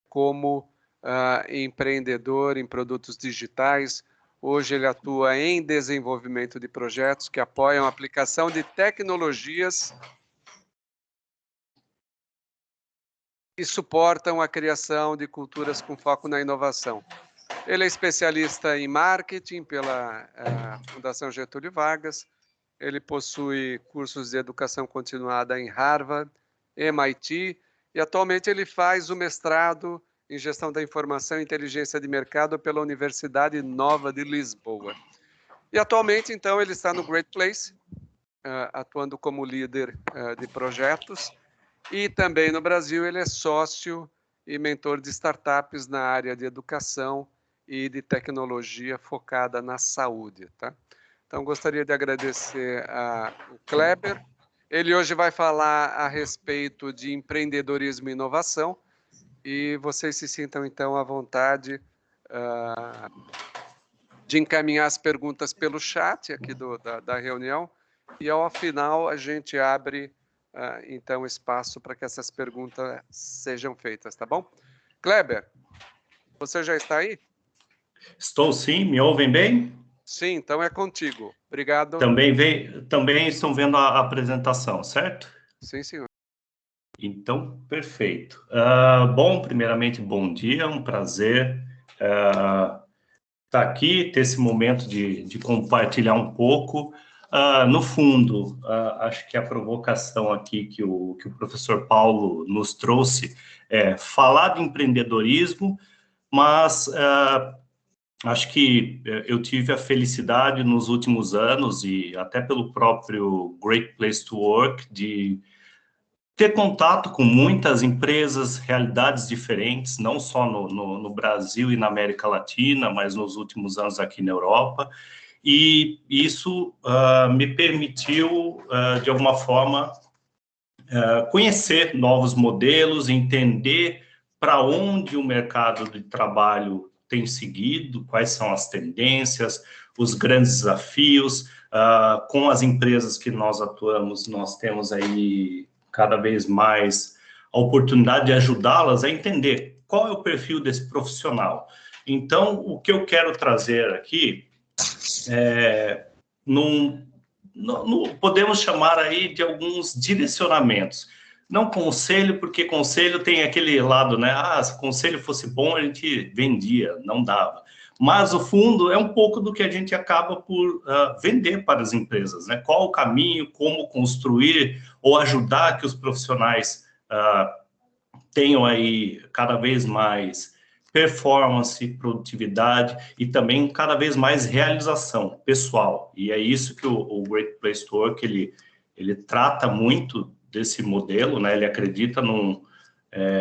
como empreendedor em produtos digitais. Hoje ele atua em desenvolvimento de projetos que apoiam a aplicação de tecnologias e suportam a criação de culturas com foco na inovação. Ele é especialista em marketing pela Fundação Getúlio Vargas. Ele possui cursos de educação continuada em Harvard, MIT, e atualmente ele faz o mestrado em Gestão da Informação e Inteligência de Mercado pela Universidade Nova de Lisboa. E atualmente, então, ele está no Great Place, atuando como líder de projetos, e também no Brasil ele é sócio e mentor de startups na área de educação e de tecnologia focada na saúde, tá? Então, gostaria de agradecer ao Kleber. Ele hoje vai falar a respeito de empreendedorismo e inovação, e vocês se sintam, então, à vontade de encaminhar as perguntas pelo chat aqui da reunião, e ao final a gente abre, então, espaço para que essas perguntas sejam feitas, tá bom? Kleber, você já está aí? Estou sim, me ouvem bem? Sim, então é contigo. Obrigado. Também estão vendo a apresentação, certo? Sim, senhor. Então, perfeito. Bom, primeiramente, bom dia, um prazer estar aqui, ter esse momento de compartilhar um pouco. No fundo, acho que a provocação aqui que o professor Paulo nos trouxe é falar de empreendedorismo, mas acho que eu tive a felicidade nos últimos anos, e até pelo próprio Great Place to Work, de ter contato com muitas empresas, realidades diferentes, não só no Brasil e na América Latina, mas nos últimos anos aqui na Europa, e isso me permitiu, de alguma forma, conhecer novos modelos, entender para onde o mercado de trabalho tem seguido, quais são as tendências, os grandes desafios. Com as empresas que nós atuamos, nós temos aí cada vez mais a oportunidade de ajudá-las a entender qual é o perfil desse profissional. Então, o que eu quero trazer aqui podemos chamar aí de alguns direcionamentos. Não conselho, porque conselho tem aquele lado, né? Se conselho fosse bom, a gente vendia, não dava. Mas o fundo é um pouco do que a gente acaba por vender para as empresas, né? Qual o caminho, como construir ou ajudar que os profissionais tenham aí cada vez mais performance, produtividade e também cada vez mais realização pessoal. E é isso que o Great Place to Work, ele trata muito desse modelo, né? Ele acredita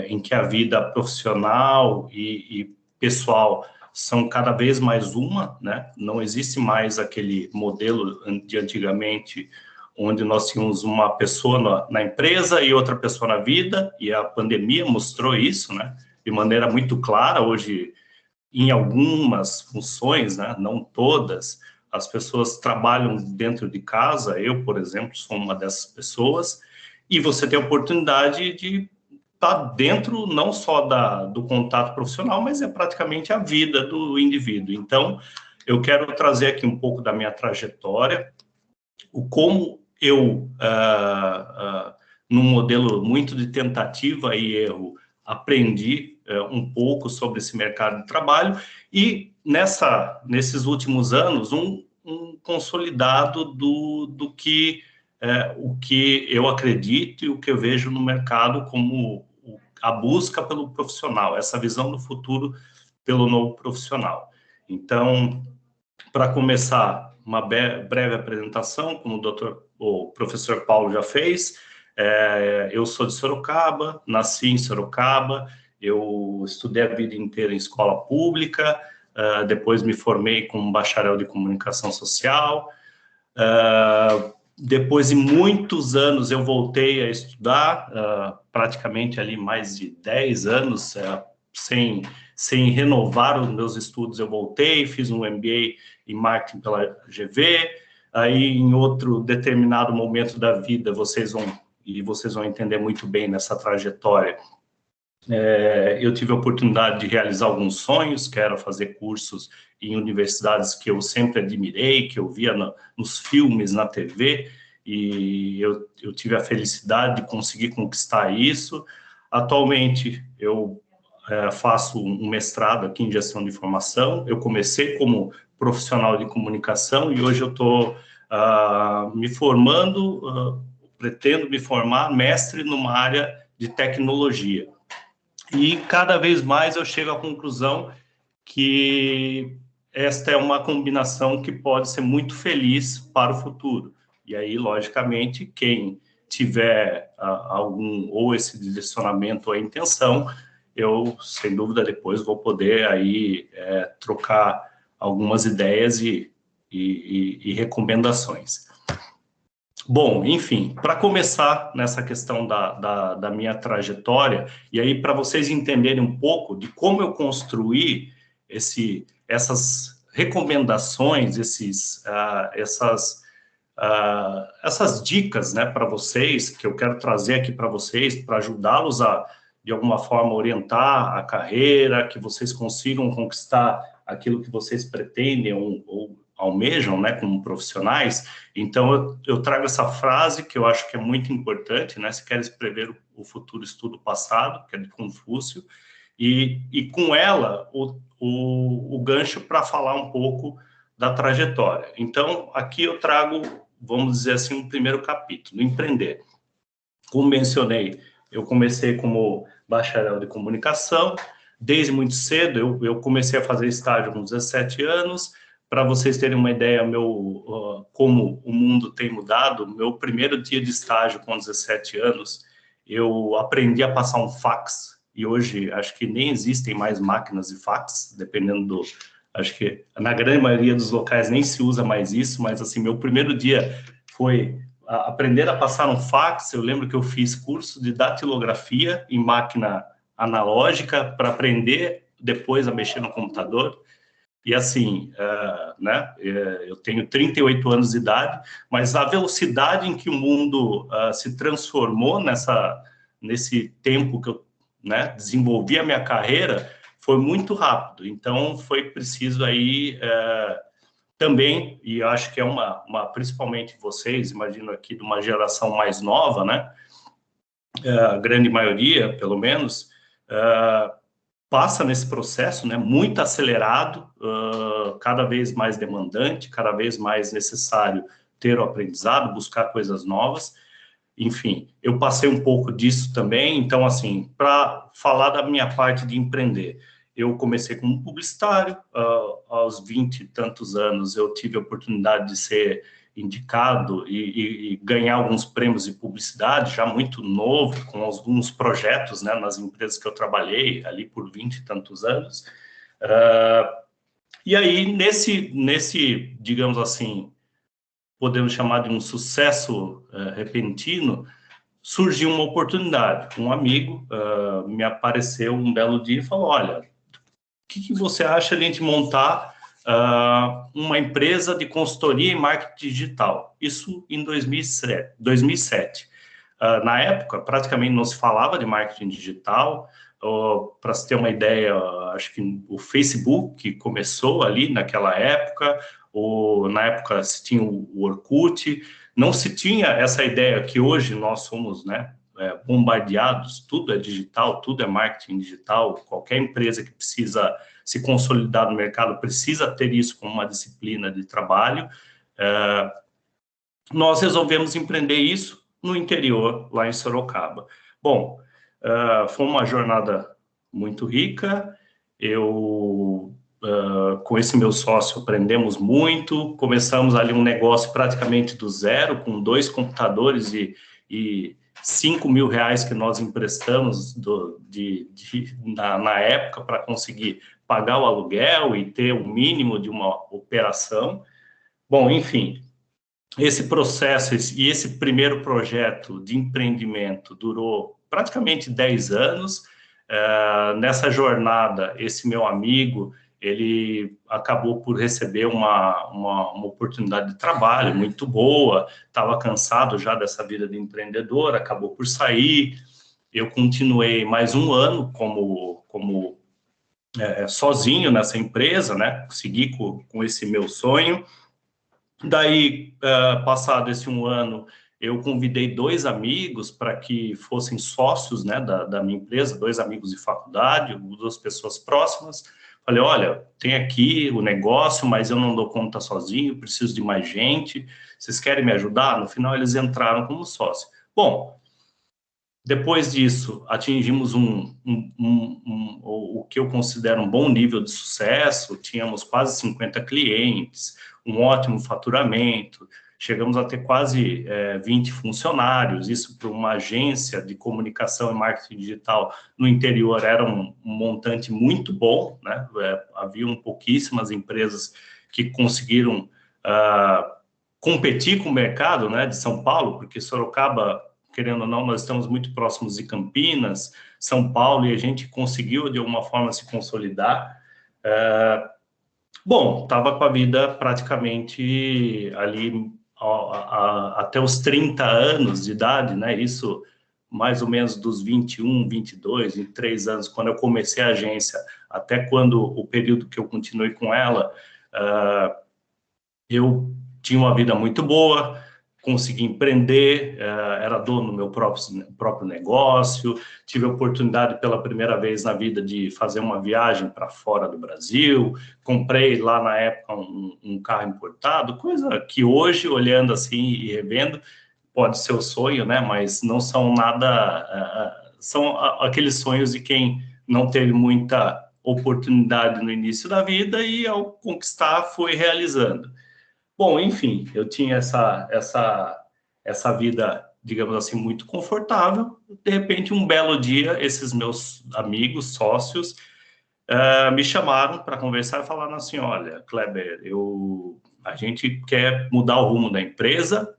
em que a vida profissional e pessoal são cada vez mais uma, né? Não existe mais aquele modelo de antigamente, onde nós tínhamos uma pessoa na empresa e outra pessoa na vida, e a pandemia mostrou isso, né? De maneira muito clara. Hoje, em algumas funções, né? Não todas, as pessoas trabalham dentro de casa. Eu, por exemplo, sou uma dessas pessoas, e você tem a oportunidade de estar dentro não só do contato profissional, mas é praticamente a vida do indivíduo. Então, eu quero trazer aqui um pouco da minha trajetória, como eu, num modelo muito de tentativa e erro, aprendi um pouco sobre esse mercado de trabalho, e nesses últimos anos, um consolidado do que o que eu acredito e o que eu vejo no mercado como a busca pelo profissional, essa visão do futuro pelo novo profissional. Então, para começar, uma breve apresentação, como o professor Paulo já fez. Eu sou de Sorocaba, nasci em Sorocaba, eu estudei a vida inteira em escola pública, depois me formei como bacharel de comunicação social. Depois de muitos anos, eu voltei a estudar, praticamente ali mais de 10 anos, sem renovar os meus estudos. Eu voltei, fiz um MBA em marketing pela GV. Aí, em outro determinado momento da vida, vocês vão entender muito bem nessa trajetória, Eu tive a oportunidade de realizar alguns sonhos, que era fazer cursos em universidades que eu sempre admirei, que eu via nos filmes, na TV, e eu tive a felicidade de conseguir conquistar isso. Atualmente, eu faço um mestrado aqui em gestão de informação. Eu comecei como profissional de comunicação e hoje eu estou me formando, pretendo me formar mestre numa área de tecnologia. E cada vez mais eu chego à conclusão que esta é uma combinação que pode ser muito feliz para o futuro. E aí, logicamente, quem tiver algum ou esse direcionamento ou a intenção, eu, sem dúvida, depois vou poder aí trocar algumas ideias e recomendações. Bom, enfim, para começar nessa questão da minha trajetória, e aí para vocês entenderem um pouco de como eu construí essas recomendações, essas dicas, né, para vocês, que eu quero trazer aqui para vocês, para ajudá-los a, de alguma forma, orientar a carreira, que vocês consigam conquistar aquilo que vocês pretendem ou almejam, né, como profissionais. Então, eu trago essa frase que eu acho que é muito importante, né, se queres prever o futuro, estuda o passado, que é de Confúcio, e com ela, o gancho para falar um pouco da trajetória. Então, aqui eu trago, vamos dizer assim, um primeiro capítulo, empreender. Como mencionei, eu comecei como bacharel de comunicação, desde muito cedo, eu comecei a fazer estágio com 17 anos. Para vocês terem uma ideia, como o mundo tem mudado, meu primeiro dia de estágio com 17 anos, eu aprendi a passar um fax, e hoje acho que nem existem mais máquinas de fax, dependendo acho que na grande maioria dos locais nem se usa mais isso, mas assim, meu primeiro dia foi aprender a passar um fax. Eu lembro que eu fiz curso de datilografia em máquina analógica para aprender depois a mexer no computador. E assim, né, eu tenho 38 anos de idade, mas a velocidade em que o mundo se transformou nesse tempo que eu, né, desenvolvi a minha carreira foi muito rápido. Então, foi preciso aí também, e eu acho que é principalmente vocês, imagino aqui de uma geração mais nova, né, a grande maioria, pelo menos, passa nesse processo, né, muito acelerado, cada vez mais demandante, cada vez mais necessário ter o aprendizado, buscar coisas novas. Enfim, eu passei um pouco disso também. Então, assim, para falar da minha parte de empreender, eu comecei como publicitário, aos 20 e tantos anos eu tive a oportunidade de ser indicado e ganhar alguns prêmios de publicidade, já muito novo, com alguns projetos, né, nas empresas que eu trabalhei ali por 20 e tantos anos. E aí, nesse, digamos assim, podemos chamar de um sucesso repentino, surgiu uma oportunidade. Um amigo me apareceu um belo dia e falou: olha, o que você acha de a gente montar uma empresa de consultoria em marketing digital? Isso em 2007. Na época, praticamente não se falava de marketing digital. Para se ter uma ideia, acho que o Facebook começou ali naquela época, ou na época se tinha o Orkut, não se tinha essa ideia que hoje nós somos, né, bombardeados, tudo é digital, tudo é marketing digital, qualquer empresa que precisa se consolidar no mercado precisa ter isso como uma disciplina de trabalho. Nós resolvemos empreender isso no interior, lá em Sorocaba. Bom, foi uma jornada muito rica. Eu, com esse meu sócio, aprendemos muito. Começamos ali um negócio praticamente do zero, com 2 computadores e 5 mil reais que nós emprestamos na época para conseguir pagar o aluguel e ter o mínimo de uma operação. Bom, enfim, esse processo e esse primeiro projeto de empreendimento durou praticamente 10 anos. Nessa jornada, esse meu amigo, ele acabou por receber uma oportunidade de trabalho muito boa, estava cansado já dessa vida de empreendedor, acabou por sair. eu continuei mais um ano como sozinho nessa empresa, né? Segui com esse meu sonho. Daí, passado esse um ano, eu convidei 2 amigos para que fossem sócios, né, da minha empresa, 2 amigos de faculdade, 2 pessoas próximas. Falei, olha, tem aqui o negócio, mas eu não dou conta sozinho, preciso de mais gente. Vocês querem me ajudar? No final, eles entraram como sócio. Bom, depois disso, atingimos o que eu considero um bom nível de sucesso, tínhamos quase 50 clientes, um ótimo faturamento, chegamos a ter quase 20 funcionários, isso para uma agência de comunicação e marketing digital no interior era um montante muito bom, né? Haviam pouquíssimas empresas que conseguiram competir com o mercado, né, de São Paulo, porque Sorocaba, querendo ou não, nós estamos muito próximos de Campinas, São Paulo, e a gente conseguiu, de alguma forma, se consolidar. Bom, estava com a vida praticamente ali até os 30 anos de idade, né? Isso mais ou menos dos 21, 22, 23 anos, quando eu comecei a agência, até quando o período que eu continuei com ela, eu tinha uma vida muito boa, consegui empreender, era dono do meu próprio negócio, tive a oportunidade pela primeira vez na vida de fazer uma viagem para fora do Brasil, comprei lá na época um carro importado, coisa que hoje, olhando assim e revendo, pode ser o sonho, né? Mas não são nada, são aqueles sonhos de quem não teve muita oportunidade no início da vida e ao conquistar foi realizando. Bom, enfim, eu tinha essa vida, digamos assim, muito confortável. De repente, um belo dia, esses meus amigos, sócios, me chamaram para conversar e falaram assim, olha, Kleber, a gente quer mudar o rumo da empresa,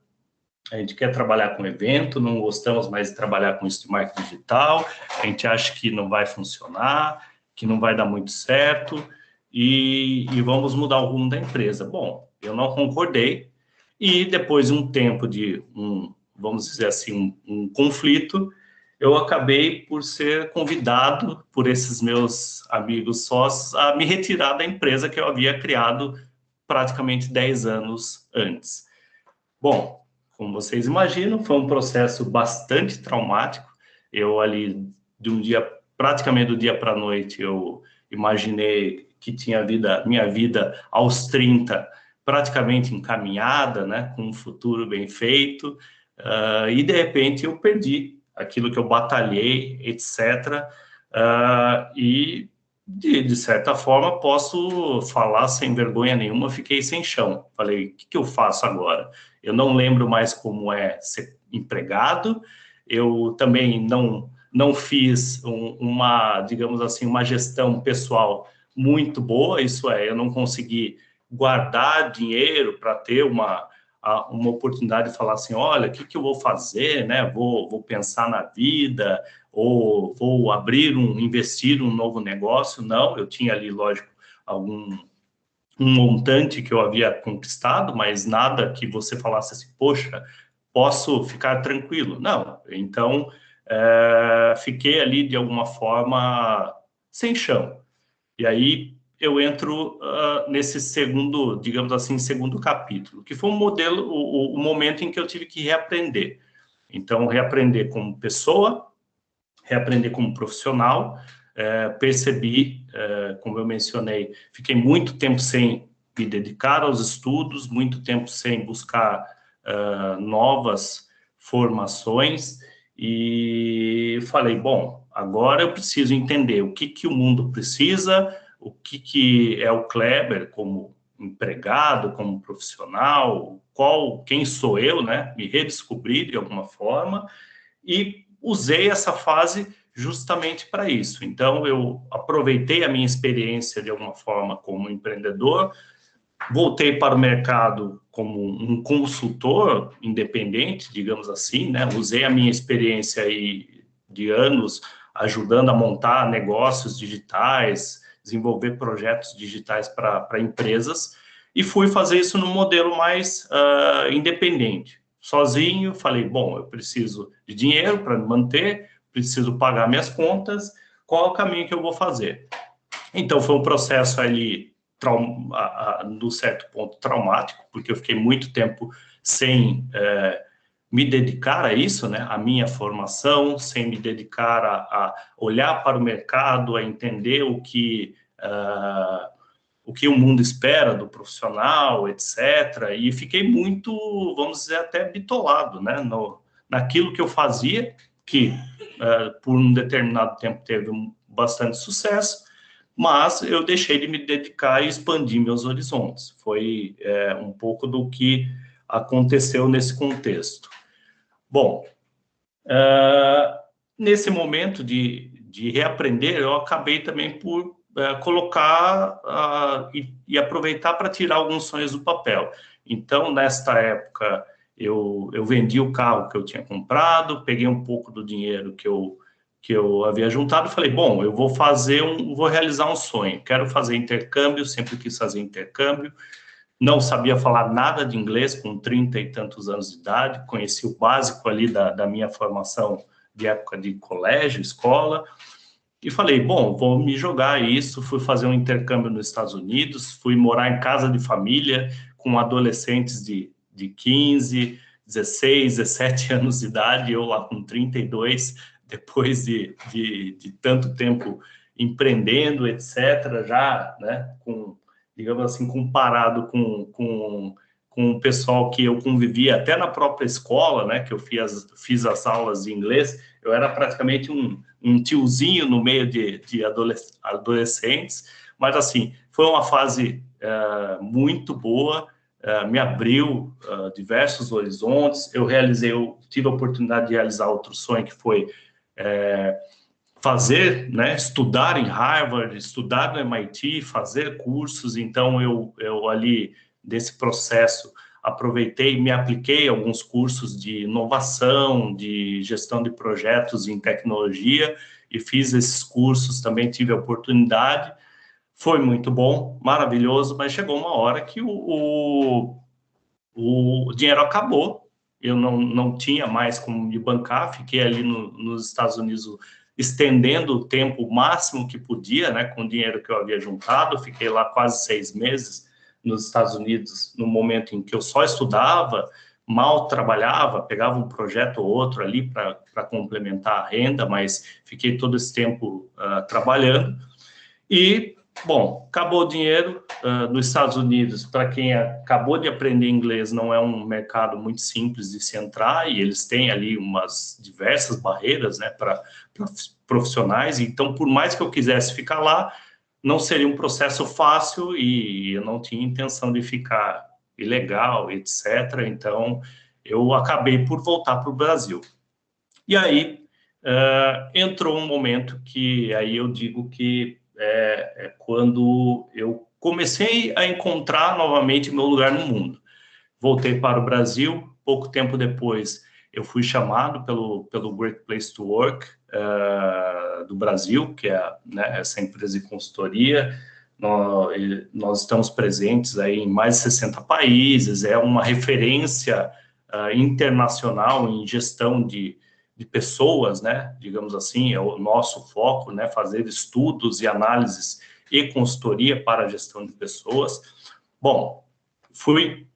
a gente quer trabalhar com evento, não gostamos mais de trabalhar com isso de marketing digital, a gente acha que não vai funcionar, que não vai dar muito certo, e vamos mudar o rumo da empresa. Bom, eu não concordei, e depois de um tempo de vamos dizer assim, um conflito, eu acabei por ser convidado por esses meus amigos sócios a me retirar da empresa que eu havia criado praticamente 10 anos antes. Bom, como vocês imaginam, foi um processo bastante traumático. Eu ali, de um dia, praticamente do dia para a noite, eu imaginei que tinha minha vida aos 30 praticamente encaminhada, né, com um futuro bem feito, e de repente eu perdi aquilo que eu batalhei, etc. E de certa forma posso falar sem vergonha nenhuma, fiquei sem chão. Falei, o que eu faço agora? Eu não lembro mais como é ser empregado, eu também não fiz digamos assim, uma gestão pessoal muito boa, isso é, eu não consegui guardar dinheiro para ter uma oportunidade de falar assim, olha, o que eu vou fazer, né? Vou pensar na vida, ou vou investir um novo negócio. Não, eu tinha ali, lógico, um montante que eu havia conquistado, mas nada que você falasse assim, poxa, posso ficar tranquilo. Não, então fiquei ali de alguma forma sem chão. E aí eu entro nesse segundo, digamos assim, segundo capítulo, que foi um modelo, o momento em que eu tive que reaprender. Então, reaprender como pessoa, reaprender como profissional, percebi, como eu mencionei, fiquei muito tempo sem me dedicar aos estudos, muito tempo sem buscar novas formações, e falei, bom, agora eu preciso entender o que o mundo precisa, o que é o Kleber como empregado, como profissional, quem sou eu, né? Me redescobrir de alguma forma, e usei essa fase justamente para isso. Então, eu aproveitei a minha experiência de alguma forma como empreendedor, voltei para o mercado como um consultor independente, digamos assim, né? Usei a minha experiência aí de anos ajudando a montar negócios digitais, desenvolver projetos digitais para empresas, e fui fazer isso num modelo mais independente. Sozinho, falei, bom, eu preciso de dinheiro para me manter, preciso pagar minhas contas, qual é o caminho que eu vou fazer? Então, foi um processo ali, no certo ponto, traumático, porque eu fiquei muito tempo sem me dedicar a isso, né, a minha formação, sem me dedicar a olhar para o mercado, a entender o que o mundo espera do profissional, etc. E fiquei muito, vamos dizer, até bitolado, né, naquilo que eu fazia, que por um determinado tempo teve bastante sucesso, mas eu deixei de me dedicar e expandir meus horizontes. Foi um pouco do que aconteceu nesse contexto. Bom, nesse momento de reaprender, eu acabei também por colocar e aproveitar para tirar alguns sonhos do papel. Então, nesta época, eu vendi o carro que eu tinha comprado, peguei um pouco do dinheiro que eu havia juntado e falei, bom, eu vou realizar um sonho, quero fazer intercâmbio, sempre quis fazer intercâmbio, não sabia falar nada de inglês com 30 e tantos anos de idade, conheci o básico ali da minha formação de época de colégio, escola, e falei, bom, vou me jogar isso, fui fazer um intercâmbio nos Estados Unidos, fui morar em casa de família com adolescentes de 15, 16, 17 anos de idade, eu lá com 32, depois de tanto tempo empreendendo, etc., já, né, digamos assim, comparado com o pessoal que eu convivia até na própria escola, né, que eu fiz as aulas de inglês, eu era praticamente um tiozinho no meio de adolescentes, mas assim, foi uma fase muito boa, me abriu diversos horizontes, eu tive a oportunidade de realizar outro sonho que foi fazer, né, estudar em Harvard, estudar no MIT, fazer cursos. Então eu ali desse processo aproveitei e me apliquei a alguns cursos de inovação, de gestão de projetos em tecnologia e fiz esses cursos, também tive a oportunidade. Foi muito bom, maravilhoso, mas chegou uma hora que o dinheiro acabou, eu não tinha mais como me bancar, fiquei ali nos Estados Unidos estendendo o tempo máximo que podia, né, com o dinheiro que eu havia juntado, fiquei lá quase 6 meses nos Estados Unidos, no momento em que eu só estudava, mal trabalhava, pegava um projeto ou outro ali para complementar a renda, mas fiquei todo esse tempo trabalhando, e bom, acabou o dinheiro nos Estados Unidos. Para quem acabou de aprender inglês, não é um mercado muito simples de se entrar, e eles têm ali umas diversas barreiras, né, para profissionais. Então, por mais que eu quisesse ficar lá, não seria um processo fácil e eu não tinha intenção de ficar ilegal, etc. Então, eu acabei por voltar para o Brasil. E aí entrou um momento que aí eu digo que quando eu comecei a encontrar novamente meu lugar no mundo. Voltei para o Brasil, pouco tempo depois eu fui chamado pelo Great Place to Work do Brasil, que é, né, essa empresa de consultoria. Nós estamos presentes aí em mais de 60 países, é uma referência internacional em gestão de pessoas, né, digamos assim, é o nosso foco, né, fazer estudos e análises e consultoria para a gestão de pessoas. Bom, fui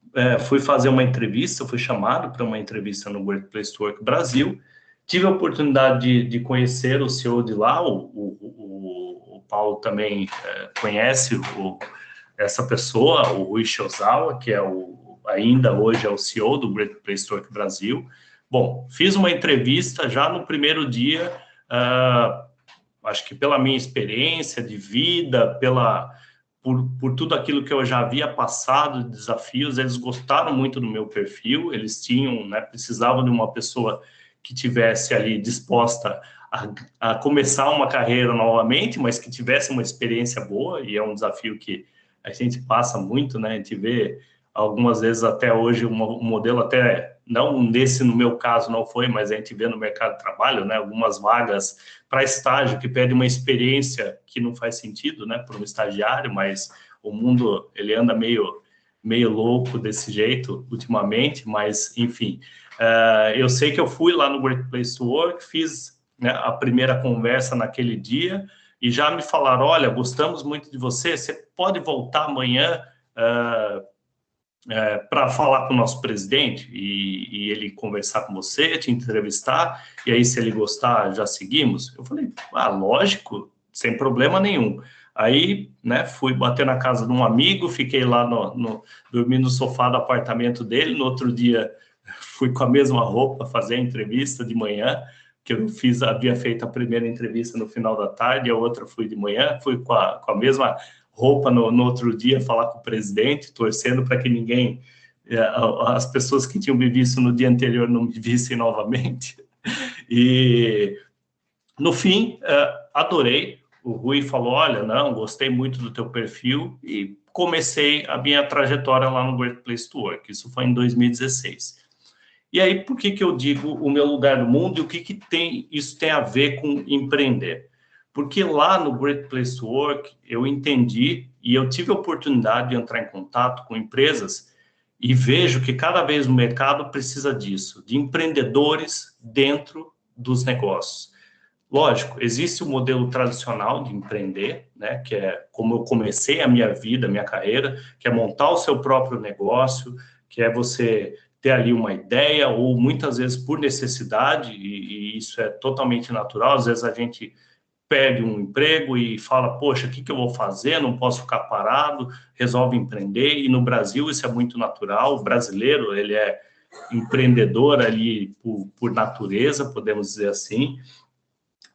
fazer uma entrevista, fui chamado para uma entrevista no Great Place to Work Brasil, tive a oportunidade de conhecer o CEO de lá, o Paulo também conhece essa pessoa, o Rui Shozawa, que ainda hoje é o CEO do Great Place to Work Brasil. Bom, fiz uma entrevista já no primeiro dia, acho que pela minha experiência de vida, por tudo aquilo que eu já havia passado de desafios, eles gostaram muito do meu perfil, eles tinham, né, precisavam de uma pessoa que tivesse ali disposta a começar uma carreira novamente, mas que tivesse uma experiência boa, e é um desafio que a gente passa muito, né, a gente vê algumas vezes até hoje um modelo até, não nesse no meu caso não foi, mas a gente vê no mercado de trabalho, né, algumas vagas para estágio que pedem uma experiência que não faz sentido, né, para um estagiário, mas o mundo ele anda meio louco desse jeito ultimamente, mas enfim, eu sei que eu fui lá no Great Place to Work, fiz né, a primeira conversa naquele dia, e já me falaram, olha, gostamos muito de você, você pode voltar amanhã para falar com o nosso presidente e ele conversar com você, te entrevistar, e aí se ele gostar, já seguimos? Eu falei, lógico, sem problema nenhum. Aí, né, fui bater na casa de um amigo, fiquei lá, dormi no sofá do apartamento dele, no outro dia fui com a mesma roupa fazer a entrevista de manhã, que eu havia feito a primeira entrevista no final da tarde, a outra fui de manhã, fui com a mesma roupa no outro dia falar com o presidente, torcendo para que ninguém, as pessoas que tinham me visto no dia anterior não me vissem novamente. E, no fim, adorei. O Rui falou, olha, não, gostei muito do teu perfil, e comecei a minha trajetória lá no Great Place to Work. Isso foi em 2016. E aí, por que eu digo o meu lugar no mundo e o que isso tem a ver com empreender? Porque lá no Great Place to Work, eu entendi e eu tive a oportunidade de entrar em contato com empresas e vejo que cada vez o mercado precisa disso, de empreendedores dentro dos negócios. Lógico, existe o modelo tradicional de empreender, né, que é como eu comecei a minha vida, a minha carreira, que é montar o seu próprio negócio, que é você ter ali uma ideia, ou muitas vezes por necessidade, e isso é totalmente natural. Às vezes a gente perde um emprego e fala, poxa, o que eu vou fazer? Não posso ficar parado, resolve empreender, e no Brasil isso é muito natural. O brasileiro, ele é empreendedor ali por natureza, podemos dizer assim,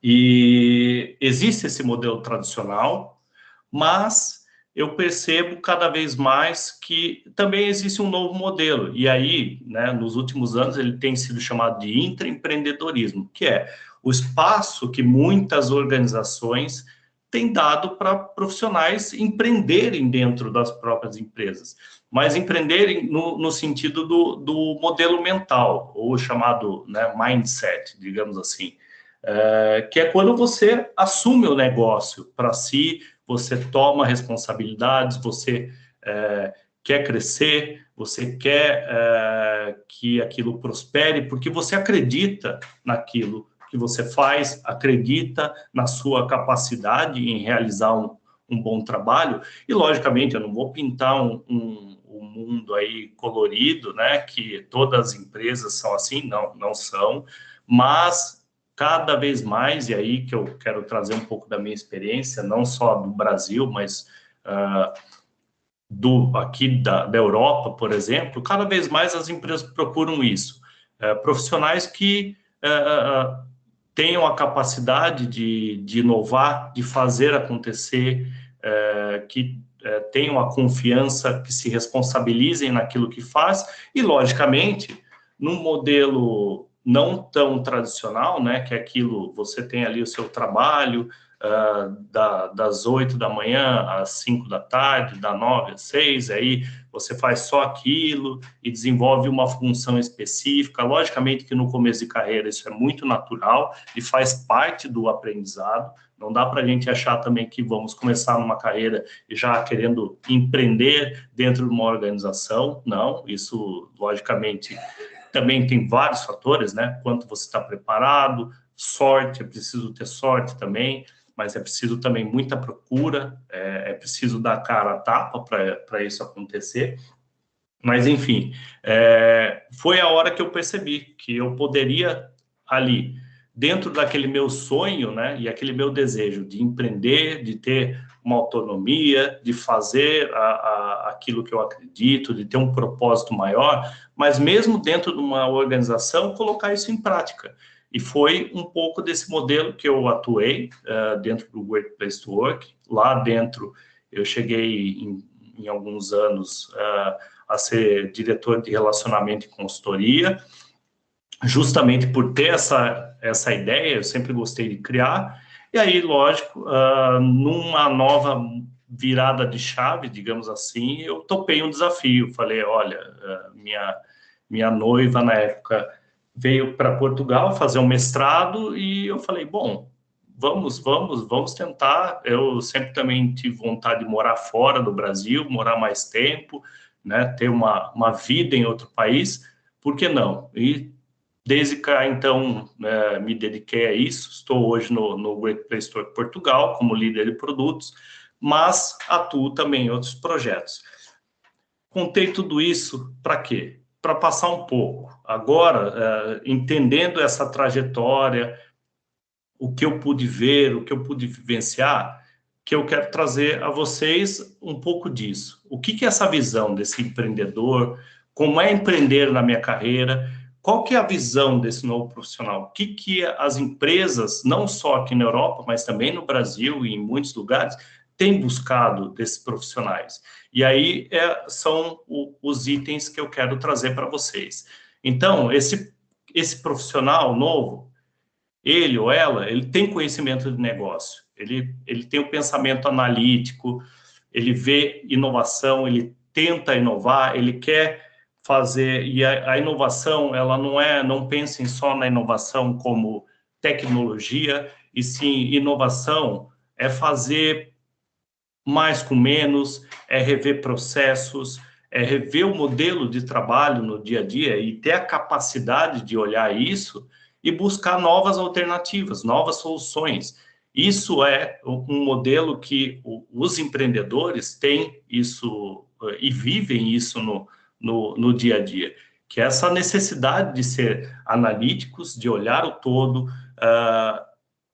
e existe esse modelo tradicional, mas eu percebo cada vez mais que também existe um novo modelo, e aí, né, nos últimos anos, ele tem sido chamado de intraempreendedorismo, que é o espaço que muitas organizações têm dado para profissionais empreenderem dentro das próprias empresas, mas empreenderem no sentido do modelo mental, ou chamado, né, mindset, digamos assim, que é quando você assume o negócio para si, você toma responsabilidades, você quer crescer, você quer que aquilo prospere, porque você acredita naquilo que você faz, acredita na sua capacidade em realizar um bom trabalho, e logicamente eu não vou pintar um mundo aí colorido, né, que todas as empresas são assim, não são, mas cada vez mais, e aí que eu quero trazer um pouco da minha experiência, não só do Brasil, mas aqui da Europa, por exemplo, cada vez mais as empresas procuram isso. Profissionais que tenham a capacidade de inovar, de fazer acontecer, que tenham a confiança, que se responsabilizem naquilo que faz, e, logicamente, num modelo não tão tradicional, né, que é aquilo, você tem ali o seu trabalho, das 8 da manhã às 5 da tarde, da 9 às 6, aí você faz só aquilo e desenvolve uma função específica. Logicamente que no começo de carreira isso é muito natural e faz parte do aprendizado. Não dá para a gente achar também que vamos começar numa carreira e já querendo empreender dentro de uma organização. Não, isso logicamente também tem vários fatores, né? Quanto você está preparado, sorte, é preciso ter sorte também, mas é preciso também muita procura, é preciso dar cara a tapa para isso acontecer. Mas, enfim, foi a hora que eu percebi que eu poderia ali, dentro daquele meu sonho, né, e aquele meu desejo de empreender, de ter uma autonomia, de fazer aquilo que eu acredito, de ter um propósito maior, mas mesmo dentro de uma organização, colocar isso em prática. E foi um pouco desse modelo que eu atuei dentro do Great Place to Work. Lá dentro, eu cheguei em alguns anos a ser diretor de relacionamento e consultoria, justamente por ter essa ideia, eu sempre gostei de criar. E aí, lógico, numa nova virada de chave, digamos assim, eu topei um desafio. Falei, olha, minha noiva, na época, veio para Portugal fazer um mestrado e eu falei, bom, vamos tentar. Eu sempre também tive vontade de morar fora do Brasil, morar mais tempo, né, ter uma vida em outro país, por que não? E desde que então me dediquei a isso. Estou hoje no Great Place to Work Portugal como líder de produtos, mas atuo também em outros projetos. Contei tudo isso para quê? Para passar um pouco. Agora, entendendo essa trajetória, o que eu pude ver, o que eu pude vivenciar, que eu quero trazer a vocês um pouco disso. O que é essa visão desse empreendedor? Como é empreender na minha carreira? Qual que é a visão desse novo profissional? O que as empresas, não só aqui na Europa, mas também no Brasil e em muitos lugares, têm buscado desses profissionais? E aí são os itens que eu quero trazer para vocês. Então, esse profissional novo, ele ou ela, ele tem conhecimento de negócio, ele tem o pensamento analítico, ele vê inovação, ele tenta inovar, ele quer fazer, e a inovação, ela não pensem só na inovação como tecnologia, e sim, inovação é fazer mais com menos, é rever processos, é rever o modelo de trabalho no dia a dia e ter a capacidade de olhar isso e buscar novas alternativas, novas soluções. Isso é um modelo que os empreendedores têm isso e vivem isso no dia a dia, que é essa necessidade de ser analíticos, de olhar o todo.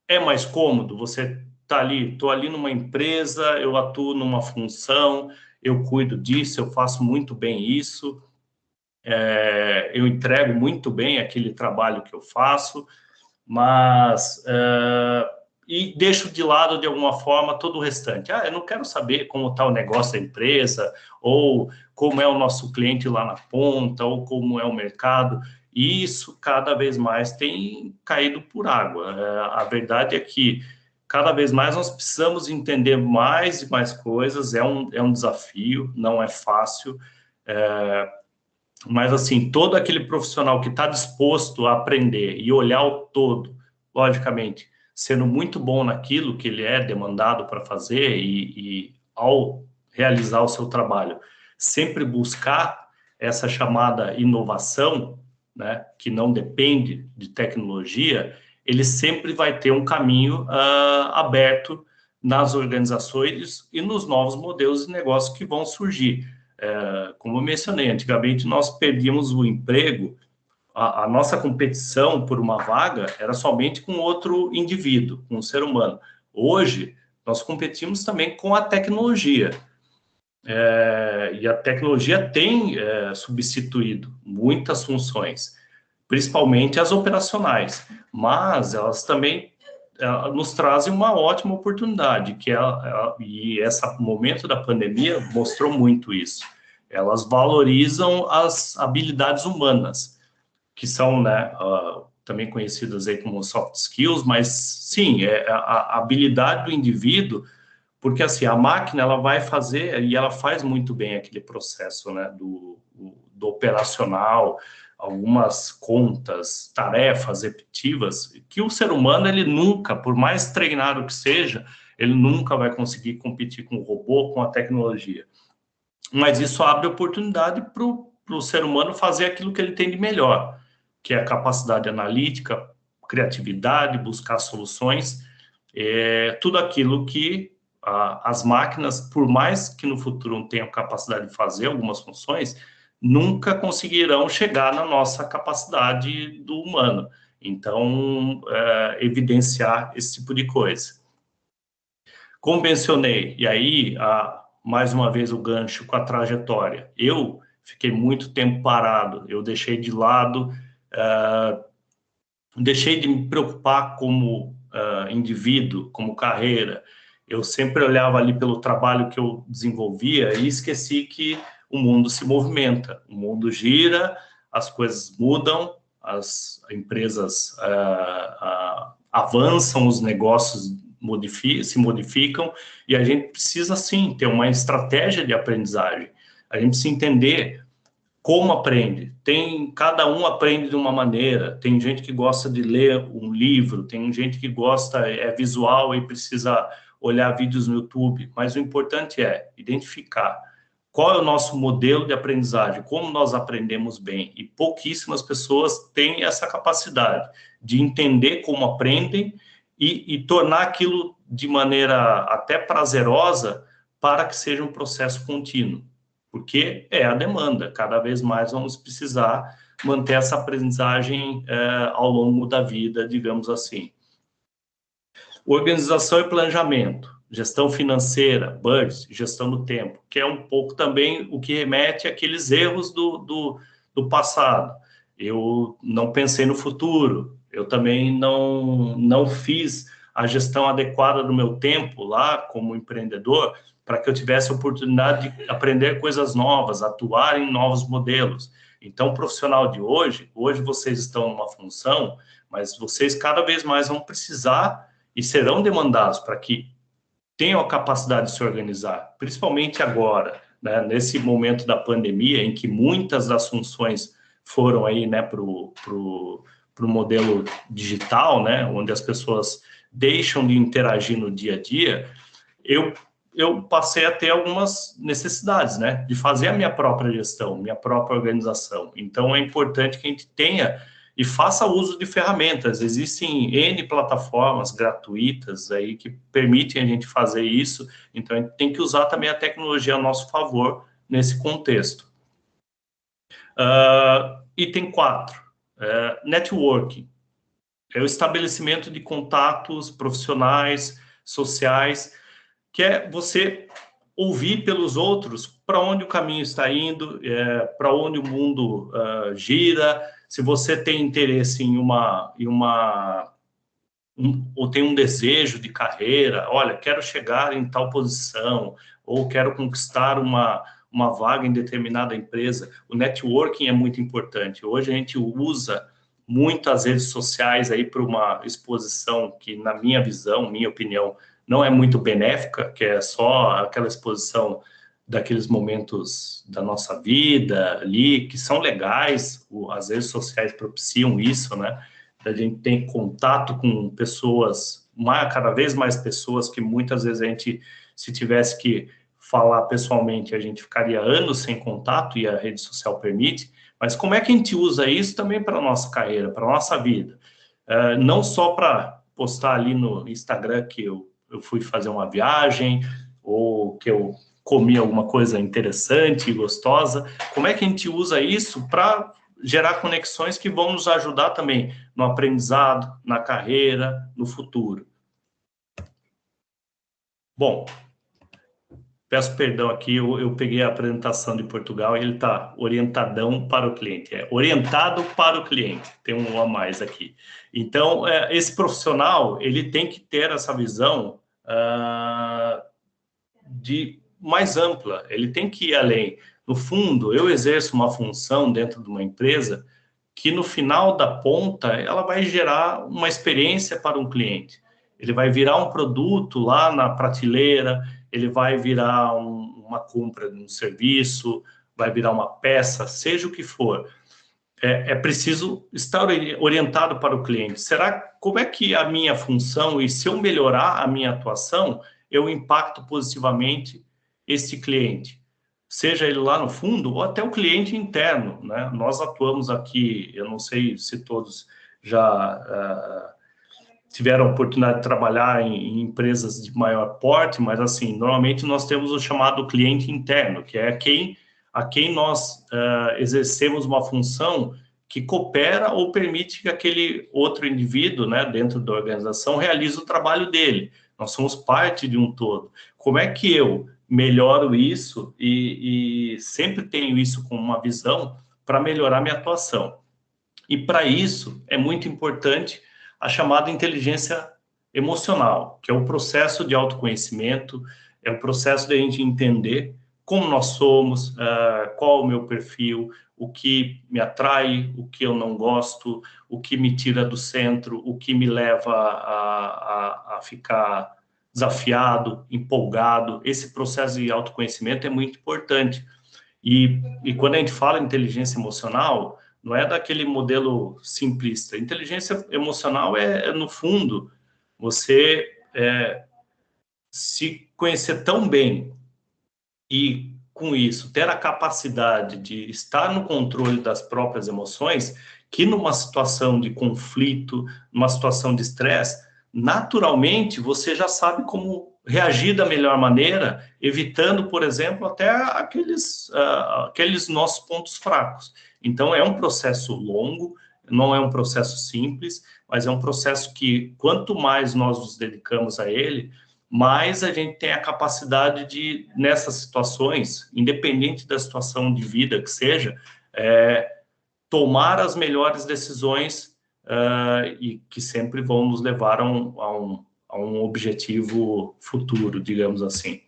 É mais cômodo você tá ali, estou ali numa empresa, eu atuo numa função, eu cuido disso, eu faço muito bem isso, eu entrego muito bem aquele trabalho que eu faço, mas e deixo de lado de alguma forma todo o restante. Eu não quero saber como está o negócio da empresa, ou como é o nosso cliente lá na ponta, ou como é o mercado. E isso cada vez mais tem caído por água. A verdade é que cada vez mais nós precisamos entender mais e mais coisas, é um desafio, não é fácil, mas assim, todo aquele profissional que está disposto a aprender e olhar o todo, logicamente, sendo muito bom naquilo que ele é demandado para fazer e ao realizar o seu trabalho, sempre buscar essa chamada inovação, né, que não depende de tecnologia, ele sempre vai ter um caminho aberto nas organizações e nos novos modelos de negócio que vão surgir. Como eu mencionei, antigamente nós perdíamos o emprego, a nossa competição por uma vaga era somente com outro indivíduo, com um ser humano. Hoje, nós competimos também com a tecnologia. E a tecnologia tem substituído muitas funções, principalmente as operacionais, mas elas também nos trazem uma ótima oportunidade, e esse momento da pandemia mostrou muito isso. Elas valorizam as habilidades humanas, que são, né, também conhecidas aí como soft skills, mas sim, a habilidade do indivíduo, porque assim, a máquina ela vai fazer, e ela faz muito bem aquele processo, né, do operacional, algumas contas, tarefas repetitivas, que o ser humano, ele nunca, por mais treinado que seja, ele nunca vai conseguir competir com o robô, com a tecnologia. Mas isso abre oportunidade para o ser humano fazer aquilo que ele tem de melhor, que é a capacidade analítica, criatividade, buscar soluções, tudo aquilo que as máquinas, por mais que no futuro não tenham capacidade de fazer algumas funções, nunca conseguirão chegar na nossa capacidade do humano. Então, evidenciar esse tipo de coisa. Como mencionei, e aí, mais uma vez o gancho com a trajetória. Eu fiquei muito tempo parado, eu deixei de lado, deixei de me preocupar como indivíduo, como carreira. Eu sempre olhava ali pelo trabalho que eu desenvolvia e esqueci que o mundo se movimenta, o mundo gira, as coisas mudam, as empresas avançam, os negócios se modificam, e a gente precisa, sim, ter uma estratégia de aprendizagem. A gente precisa entender como aprende. Cada um aprende de uma maneira. Tem gente que gosta de ler um livro, tem gente que gosta, visual e precisa olhar vídeos no YouTube, mas o importante é identificar qual é o nosso modelo de aprendizagem, como nós aprendemos bem. E pouquíssimas pessoas têm essa capacidade de entender como aprendem e tornar aquilo de maneira até prazerosa para que seja um processo contínuo. Porque é a demanda, cada vez mais vamos precisar manter essa aprendizagem ao longo da vida, digamos assim. Organização e planejamento, gestão financeira, budget, gestão do tempo, que é um pouco também o que remete àqueles erros do passado. Eu não pensei no futuro, eu também não fiz a gestão adequada do meu tempo lá como empreendedor para que eu tivesse a oportunidade de aprender coisas novas, atuar em novos modelos. Então, o profissional de hoje vocês estão numa função, mas vocês cada vez mais vão precisar e serão demandados para que tenham a capacidade de se organizar, principalmente agora, né, nesse momento da pandemia, em que muitas das funções foram aí, né, para o modelo digital, né, onde as pessoas deixam de interagir no dia a dia, eu passei a ter algumas necessidades, né, de fazer a minha própria gestão, minha própria organização. Então, é importante que a gente tenha e faça uso de ferramentas. Existem N plataformas gratuitas aí que permitem a gente fazer isso, então a gente tem que usar também a tecnologia a nosso favor nesse contexto. Item 4, networking. É o estabelecimento de contatos profissionais, sociais, que é você ouvir pelos outros para onde o caminho está indo, para onde o mundo gira. Se você tem interesse ou tem um desejo de carreira, olha, quero chegar em tal posição, ou quero conquistar uma vaga em determinada empresa, o networking é muito importante. Hoje a gente usa muitas redes sociais aí para uma exposição que, na minha visão, minha opinião, não é muito benéfica, que é só aquela exposição daqueles momentos da nossa vida ali, que são legais, as redes sociais propiciam isso, né? A gente tem contato com pessoas, cada vez mais pessoas que muitas vezes a gente, se tivesse que falar pessoalmente, a gente ficaria anos sem contato e a rede social permite, mas como é que a gente usa isso também para a nossa carreira, para a nossa vida? Não só para postar ali no Instagram que eu fui fazer uma viagem, ou que eu comi alguma coisa interessante e gostosa, como é que a gente usa isso para gerar conexões que vão nos ajudar também no aprendizado, na carreira, no futuro. Bom, peço perdão aqui, eu peguei a apresentação de Portugal e ele está orientadão para o cliente, orientado para o cliente, tem um a mais aqui. Então, esse profissional, ele tem que ter essa visão de mais ampla, ele tem que ir além. No fundo, eu exerço uma função dentro de uma empresa que no final da ponta, ela vai gerar uma experiência para um cliente. Ele vai virar um produto lá na prateleira, ele vai virar uma compra de um serviço, vai virar uma peça, seja o que for. É preciso estar orientado para o cliente. Como é que a minha função, e se eu melhorar a minha atuação, eu impacto positivamente esse cliente? Seja ele lá no fundo ou até o cliente interno, né? Nós atuamos aqui, eu não sei se todos já tiveram a oportunidade de trabalhar em empresas de maior porte, mas assim, normalmente nós temos o chamado cliente interno, que é a quem nós exercemos uma função que coopera ou permite que aquele outro indivíduo, né, dentro da organização, realize o trabalho dele. Nós somos parte de um todo. Como é que eu melhoro isso e sempre tenho isso como uma visão para melhorar minha atuação? E para isso é muito importante a chamada inteligência emocional, que é o processo de autoconhecimento, é o processo de a gente entender como nós somos, qual o meu perfil, o que me atrai, o que eu não gosto, o que me tira do centro, o que me leva a ficar desafiado, empolgado. Esse processo de autoconhecimento é muito importante. E quando a gente fala em inteligência emocional, não é daquele modelo simplista. Inteligência emocional no fundo, você se conhecer tão bem e com isso, ter a capacidade de estar no controle das próprias emoções, que numa situação de conflito, numa situação de estresse, naturalmente você já sabe como reagir da melhor maneira, evitando, por exemplo, até aqueles nossos pontos fracos. Então, é um processo longo, não é um processo simples, mas é um processo que, quanto mais nós nos dedicamos a ele, mais a gente tem a capacidade de, nessas situações, independente da situação de vida que seja, tomar as melhores decisões e que sempre vão nos levar a um objetivo futuro, digamos assim.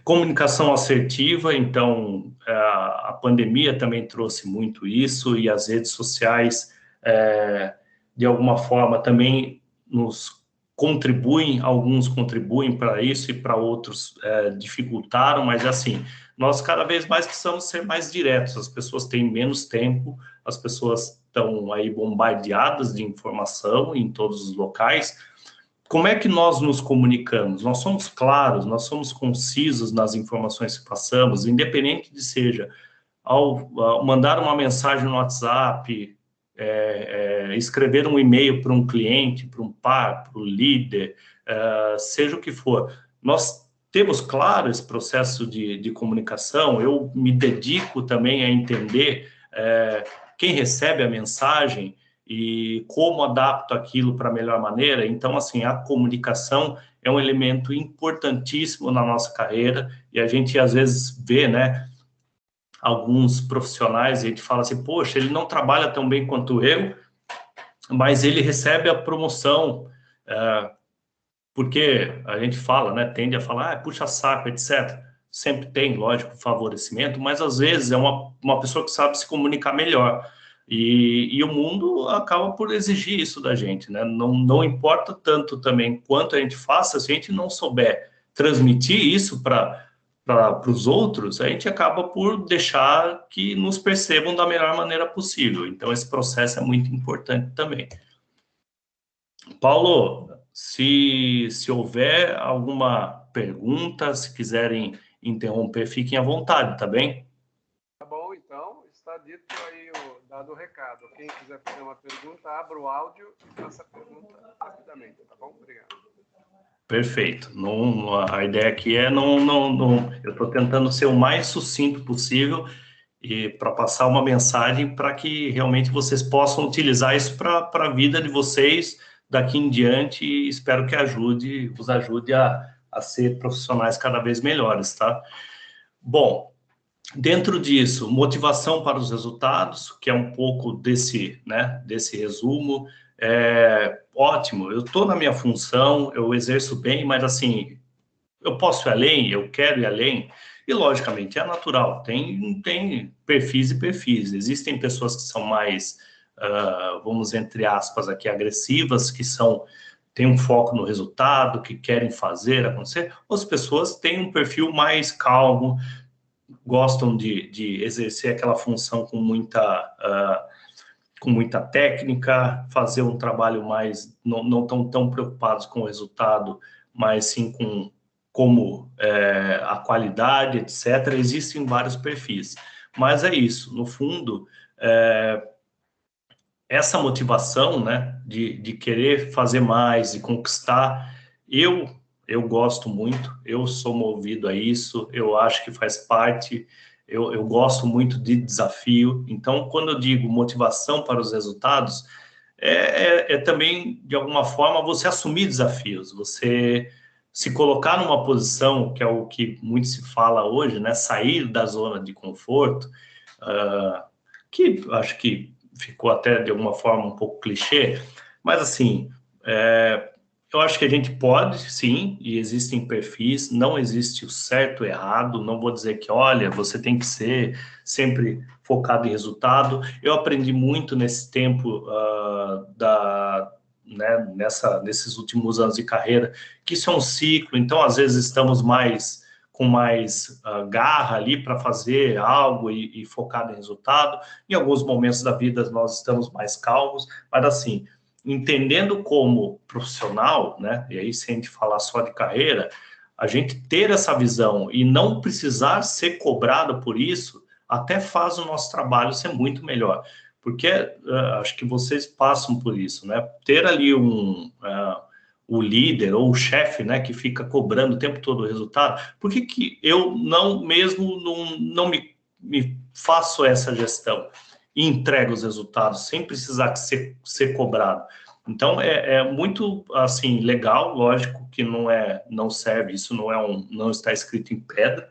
Comunicação assertiva, então, a pandemia também trouxe muito isso, e as redes sociais, de alguma forma, também nos contribuem, alguns contribuem para isso e para outros dificultaram, mas assim, nós cada vez mais precisamos ser mais diretos, as pessoas têm menos tempo, as pessoas estão aí bombardeadas de informação em todos os locais. Como é que nós nos comunicamos? Nós somos claros, nós somos concisos nas informações que passamos, independente de seja ao mandar uma mensagem no WhatsApp, escrever um e-mail para um cliente, para um par, para o líder, seja o que for. Nós temos claro esse processo de comunicação, eu me dedico também a entender quem recebe a mensagem e como adapto aquilo para a melhor maneira. Então, assim, a comunicação é um elemento importantíssimo na nossa carreira, e a gente às vezes vê, né, alguns profissionais, e a gente fala assim, poxa, ele não trabalha tão bem quanto eu, mas ele recebe a promoção, porque a gente fala, né, tende a falar, puxa saco, etc. Sempre tem, lógico, favorecimento, mas às vezes é uma pessoa que sabe se comunicar melhor. E o mundo acaba por exigir isso da gente, né? Não importa tanto também quanto a gente faça, se a gente não souber transmitir isso para os outros, a gente acaba por deixar que nos percebam da melhor maneira possível. Então, esse processo é muito importante também. Paulo, se houver alguma pergunta, se quiserem interromper, fiquem à vontade, tá bem? Tá bom, então, está dito aí dado o recado. Quem quiser fazer uma pergunta, abra o áudio e faça a pergunta rapidamente, tá bom? Obrigado. Perfeito. A ideia aqui é eu estou tentando ser o mais sucinto possível e para passar uma mensagem para que realmente vocês possam utilizar isso para a vida de vocês daqui em diante, e espero que vos ajude a ser profissionais cada vez melhores, tá? Bom, dentro disso, motivação para os resultados, que é um pouco desse resumo. Ótimo, eu estou na minha função, eu exerço bem, mas assim, eu posso ir além, eu quero ir além, e logicamente é natural, tem perfis e perfis, existem pessoas que são mais, vamos entre aspas aqui, agressivas, que têm um foco no resultado, que querem fazer acontecer, outras pessoas têm um perfil mais calmo, gostam de exercer aquela função com muita técnica, fazer um trabalho mais, não tão preocupados com o resultado, mas sim como a qualidade, etc. Existem vários perfis, mas é isso, no fundo, essa motivação, né, de querer fazer mais, de conquistar, eu gosto muito, eu sou movido a isso, eu acho que faz parte, eu gosto muito de desafio. Então, quando eu digo motivação para os resultados, é também, de alguma forma, você assumir desafios, você se colocar numa posição, que é o que muito se fala hoje, né, sair da zona de conforto, que acho que ficou até de alguma forma um pouco clichê, mas assim, eu acho que a gente pode, sim, e existem perfis, não existe o certo e errado, não vou dizer que, olha, você tem que ser sempre focado em resultado. Eu aprendi muito nesse tempo, nesses últimos anos de carreira, que isso é um ciclo, então às vezes estamos com mais garra ali para fazer algo e focado em resultado. Em alguns momentos da vida nós estamos mais calmos, mas assim, entendendo como profissional, né, e aí se a gente falar só de carreira, a gente ter essa visão e não precisar ser cobrado por isso, até faz o nosso trabalho ser muito melhor. Porque acho que vocês passam por isso, né? Ter ali o líder ou o chefe, né, que fica cobrando o tempo todo o resultado, por que eu não me faço essa gestão e entrego os resultados sem precisar ser cobrado? Então, é muito, assim, legal, lógico que não serve, isso não está escrito em pedra,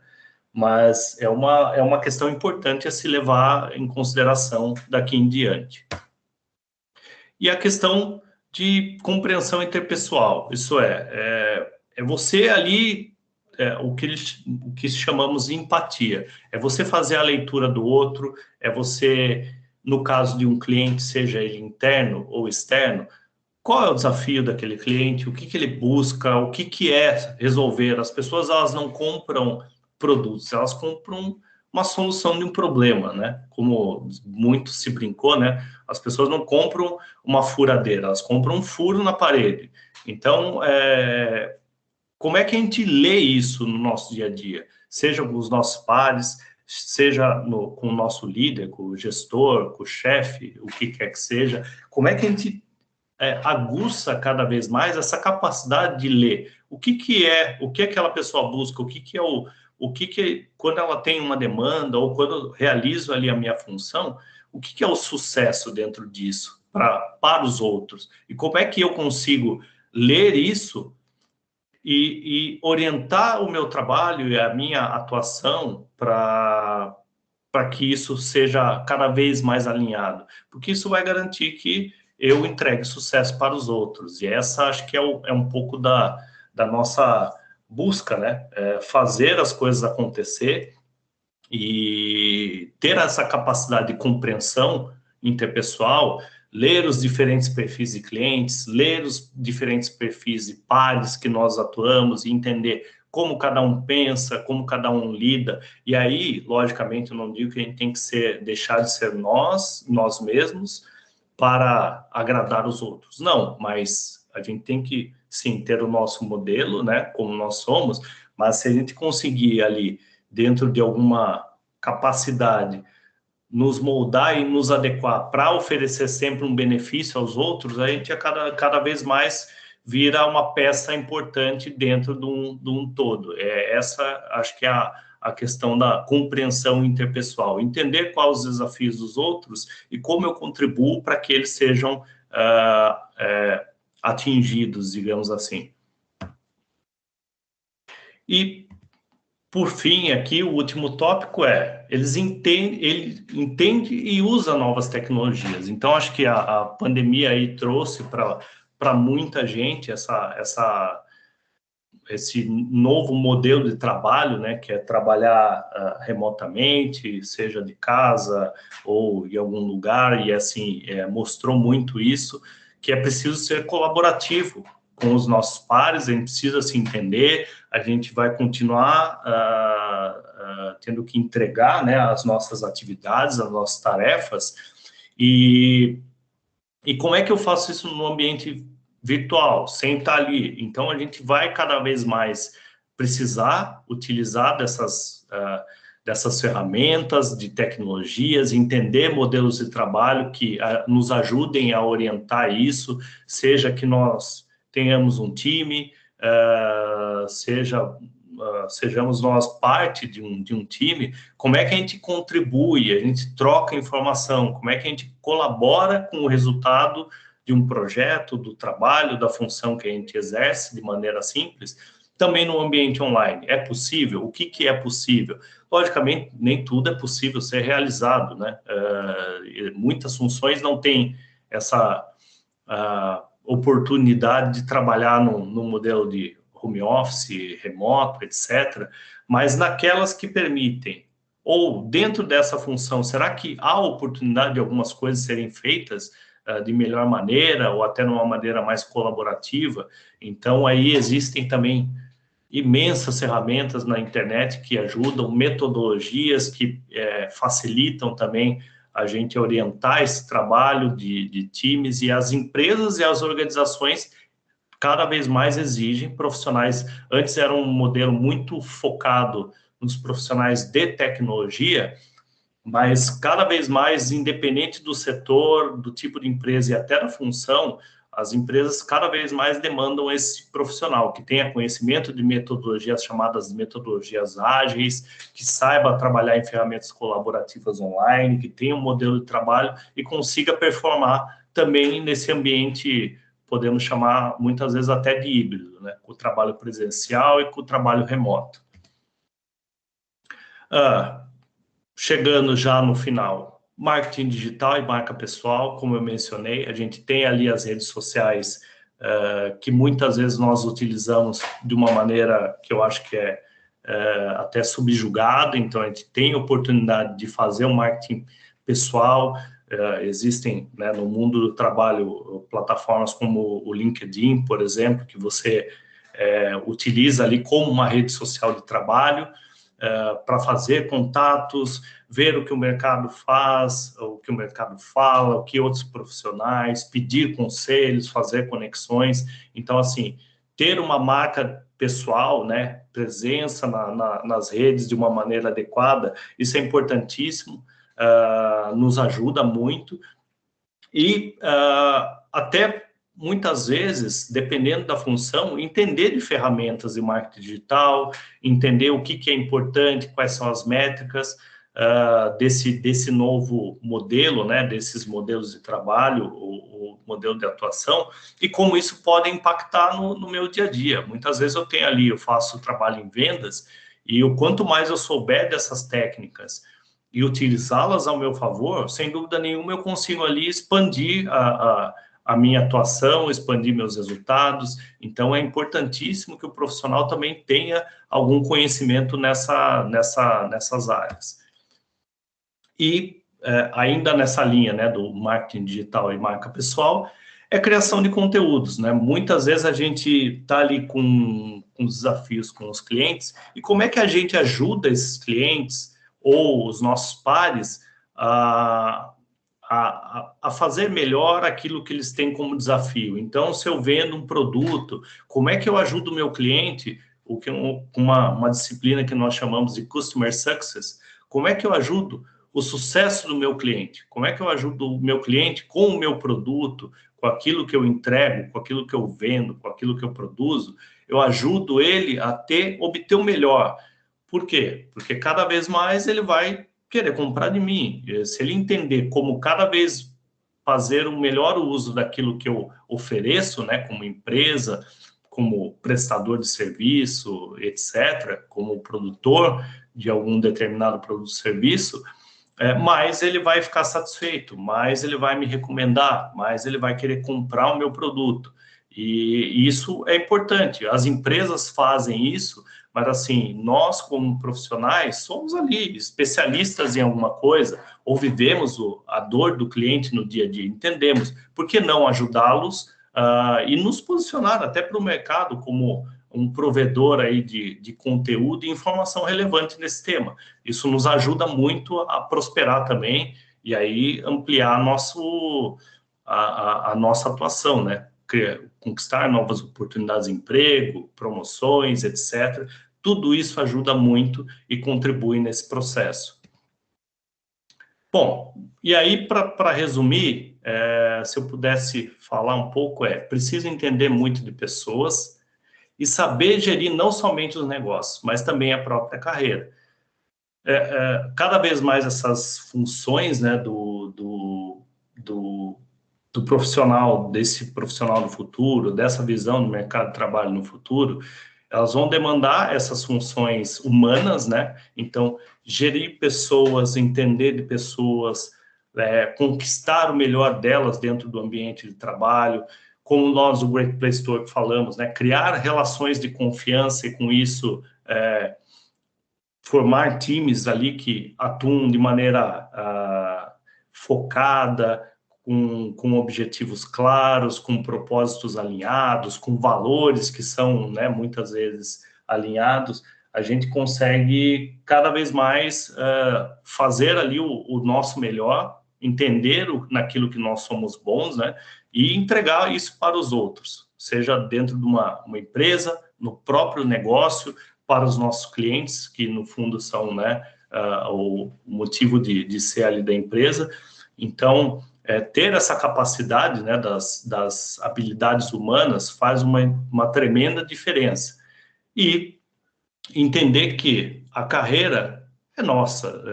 mas é uma questão importante a se levar em consideração daqui em diante. E a questão de compreensão interpessoal, isso é você ali, o que chamamos de empatia, é você fazer a leitura do outro, é você, no caso de um cliente, seja ele interno ou externo, qual é o desafio daquele cliente, o que ele busca, o que é resolver. As pessoas, elas não compram produtos, elas compram uma solução de um problema, né? Como muito se brincou, né? As pessoas não compram uma furadeira, elas compram um furo na parede. Então, como é que a gente lê isso no nosso dia a dia? Seja com os nossos pares, seja com o nosso líder, com o gestor, com o chefe, o que quer que seja. Como é que a gente aguça cada vez mais essa capacidade de ler o que aquela pessoa busca, quando ela tem uma demanda ou quando eu realizo ali a minha função, o que é o sucesso dentro disso para os outros, e como é que eu consigo ler isso e orientar o meu trabalho e a minha atuação para que isso seja cada vez mais alinhado, porque isso vai garantir que eu entregue sucesso para os outros. E essa acho que é um pouco da nossa busca, né? Fazer as coisas acontecer e ter essa capacidade de compreensão interpessoal, ler os diferentes perfis de clientes, ler os diferentes perfis de pares que nós atuamos e entender como cada um pensa, como cada um lida. E aí, logicamente, eu não digo que a gente tem que deixar de ser nós mesmos, para agradar os outros. Não, mas a gente tem que, sim, ter o nosso modelo, né, como nós somos, mas se a gente conseguir ali, dentro de alguma capacidade, nos moldar e nos adequar para oferecer sempre um benefício aos outros, a gente cada vez mais vira uma peça importante dentro de um todo. Essa, acho que é a questão da compreensão interpessoal, entender quais os desafios dos outros e como eu contribuo para que eles sejam atingidos, digamos assim. E, por fim, aqui, o último tópico ele entende e usa novas tecnologias. Então, acho que a pandemia aí trouxe para muita gente esse novo modelo de trabalho, né, que é trabalhar remotamente, seja de casa ou em algum lugar, e assim, mostrou muito isso, que é preciso ser colaborativo com os nossos pares, a gente precisa se entender, a gente vai continuar tendo que entregar, né, as nossas atividades, as nossas tarefas, e como é que eu faço isso no ambiente virtual, sem estar ali? Então, a gente vai cada vez mais precisar utilizar dessas ferramentas, de tecnologias, entender modelos de trabalho que nos ajudem a orientar isso, seja que nós tenhamos um time, sejamos nós parte de um time, como é que a gente contribui, a gente troca informação, como é que a gente colabora com o resultado de um projeto, do trabalho, da função que a gente exerce de maneira simples, também no ambiente online. É possível? O que é possível? Logicamente, nem tudo é possível ser realizado, né? Muitas funções não têm essa oportunidade de trabalhar no modelo de home office, remoto, etc., mas naquelas que permitem, ou dentro dessa função, será que há oportunidade de algumas coisas serem feitas de melhor maneira, ou até numa maneira mais colaborativa? Então, aí existem também imensas ferramentas na internet que ajudam, metodologias que facilitam também a gente orientar esse trabalho de times, e as empresas e as organizações cada vez mais exigem profissionais. Antes era um modelo muito focado nos profissionais de tecnologia, mas cada vez mais, independente do setor, do tipo de empresa e até da função, as empresas cada vez mais demandam esse profissional que tenha conhecimento de metodologias chamadas metodologias ágeis, que saiba trabalhar em ferramentas colaborativas online, que tenha um modelo de trabalho e consiga performar também nesse ambiente, podemos chamar muitas vezes até de híbrido, né? Com o trabalho presencial e com o trabalho remoto. Chegando já no final, marketing digital e marca pessoal, como eu mencionei, a gente tem ali as redes sociais que muitas vezes nós utilizamos de uma maneira que eu acho que é até subjugada, então a gente tem oportunidade de fazer um marketing pessoal. Existem, né, no mundo do trabalho plataformas como o LinkedIn, por exemplo, que você utiliza ali como uma rede social de trabalho, para fazer contatos, ver o que o mercado faz, o que o mercado fala, o que outros profissionais, pedir conselhos, fazer conexões. Então, assim, ter uma marca pessoal, né, presença nas redes de uma maneira adequada, isso é importantíssimo, nos ajuda muito. E até muitas vezes, dependendo da função, entender de ferramentas de marketing digital, entender o que é importante, quais são as métricas desse novo modelo, né, desses modelos de trabalho, o modelo de atuação, e como isso pode impactar no meu dia a dia. Muitas vezes eu faço trabalho em vendas, e o quanto mais eu souber dessas técnicas e utilizá-las ao meu favor, sem dúvida nenhuma eu consigo ali expandir a minha atuação, expandir meus resultados. Então, é importantíssimo que o profissional também tenha algum conhecimento nessas áreas. E, ainda nessa linha, né, do marketing digital e marca pessoal, é criação de conteúdos, né? Muitas vezes a gente está ali com desafios com os clientes, e como é que a gente ajuda esses clientes ou os nossos pares a fazer melhor aquilo que eles têm como desafio. Então, se eu vendo um produto, como é que eu ajudo o meu cliente, uma disciplina que nós chamamos de Customer Success, como é que eu ajudo o sucesso do meu cliente? Como é que eu ajudo o meu cliente com o meu produto, com aquilo que eu entrego, com aquilo que eu vendo, com aquilo que eu produzo? Eu ajudo ele a obter o melhor. Por quê? Porque cada vez mais ele vai querer comprar de mim. Se ele entender como cada vez fazer um melhor uso daquilo que eu ofereço, né, como empresa, como prestador de serviço, etc., como produtor de algum determinado produto ou serviço, mais ele vai ficar satisfeito, mais ele vai me recomendar, mais ele vai querer comprar o meu produto. E isso é importante. As empresas fazem isso, mas assim, nós como profissionais somos ali especialistas em alguma coisa, ou vivemos a dor do cliente no dia a dia, entendemos. Por que não ajudá-los e nos posicionar até para o mercado como um provedor aí de conteúdo e informação relevante nesse tema? Isso nos ajuda muito a prosperar também e aí ampliar a nossa atuação, né? Conquistar novas oportunidades de emprego, promoções, etc. Tudo isso ajuda muito e contribui nesse processo. Bom, e aí, para resumir, se eu pudesse falar um pouco, preciso entender muito de pessoas e saber gerir não somente os negócios, mas também a própria carreira. Cada vez mais essas funções, né, do profissional, desse profissional do futuro, dessa visão do mercado de trabalho no futuro, elas vão demandar essas funções humanas, né? Então, gerir pessoas, entender de pessoas, conquistar o melhor delas dentro do ambiente de trabalho, como nós do Great Place to Work falamos, né? Criar relações de confiança e, com isso, formar times ali que atuam de maneira focada, com objetivos claros, com propósitos alinhados, com valores que são, né, muitas vezes alinhados, a gente consegue cada vez mais fazer ali o nosso melhor, entender naquilo que nós somos bons, né, e entregar isso para os outros, seja dentro de uma empresa, no próprio negócio, para os nossos clientes, que no fundo são, né, o motivo de ser ali da empresa. Então, ter essa capacidade, né, das habilidades humanas faz uma tremenda diferença. E entender que a carreira é nossa,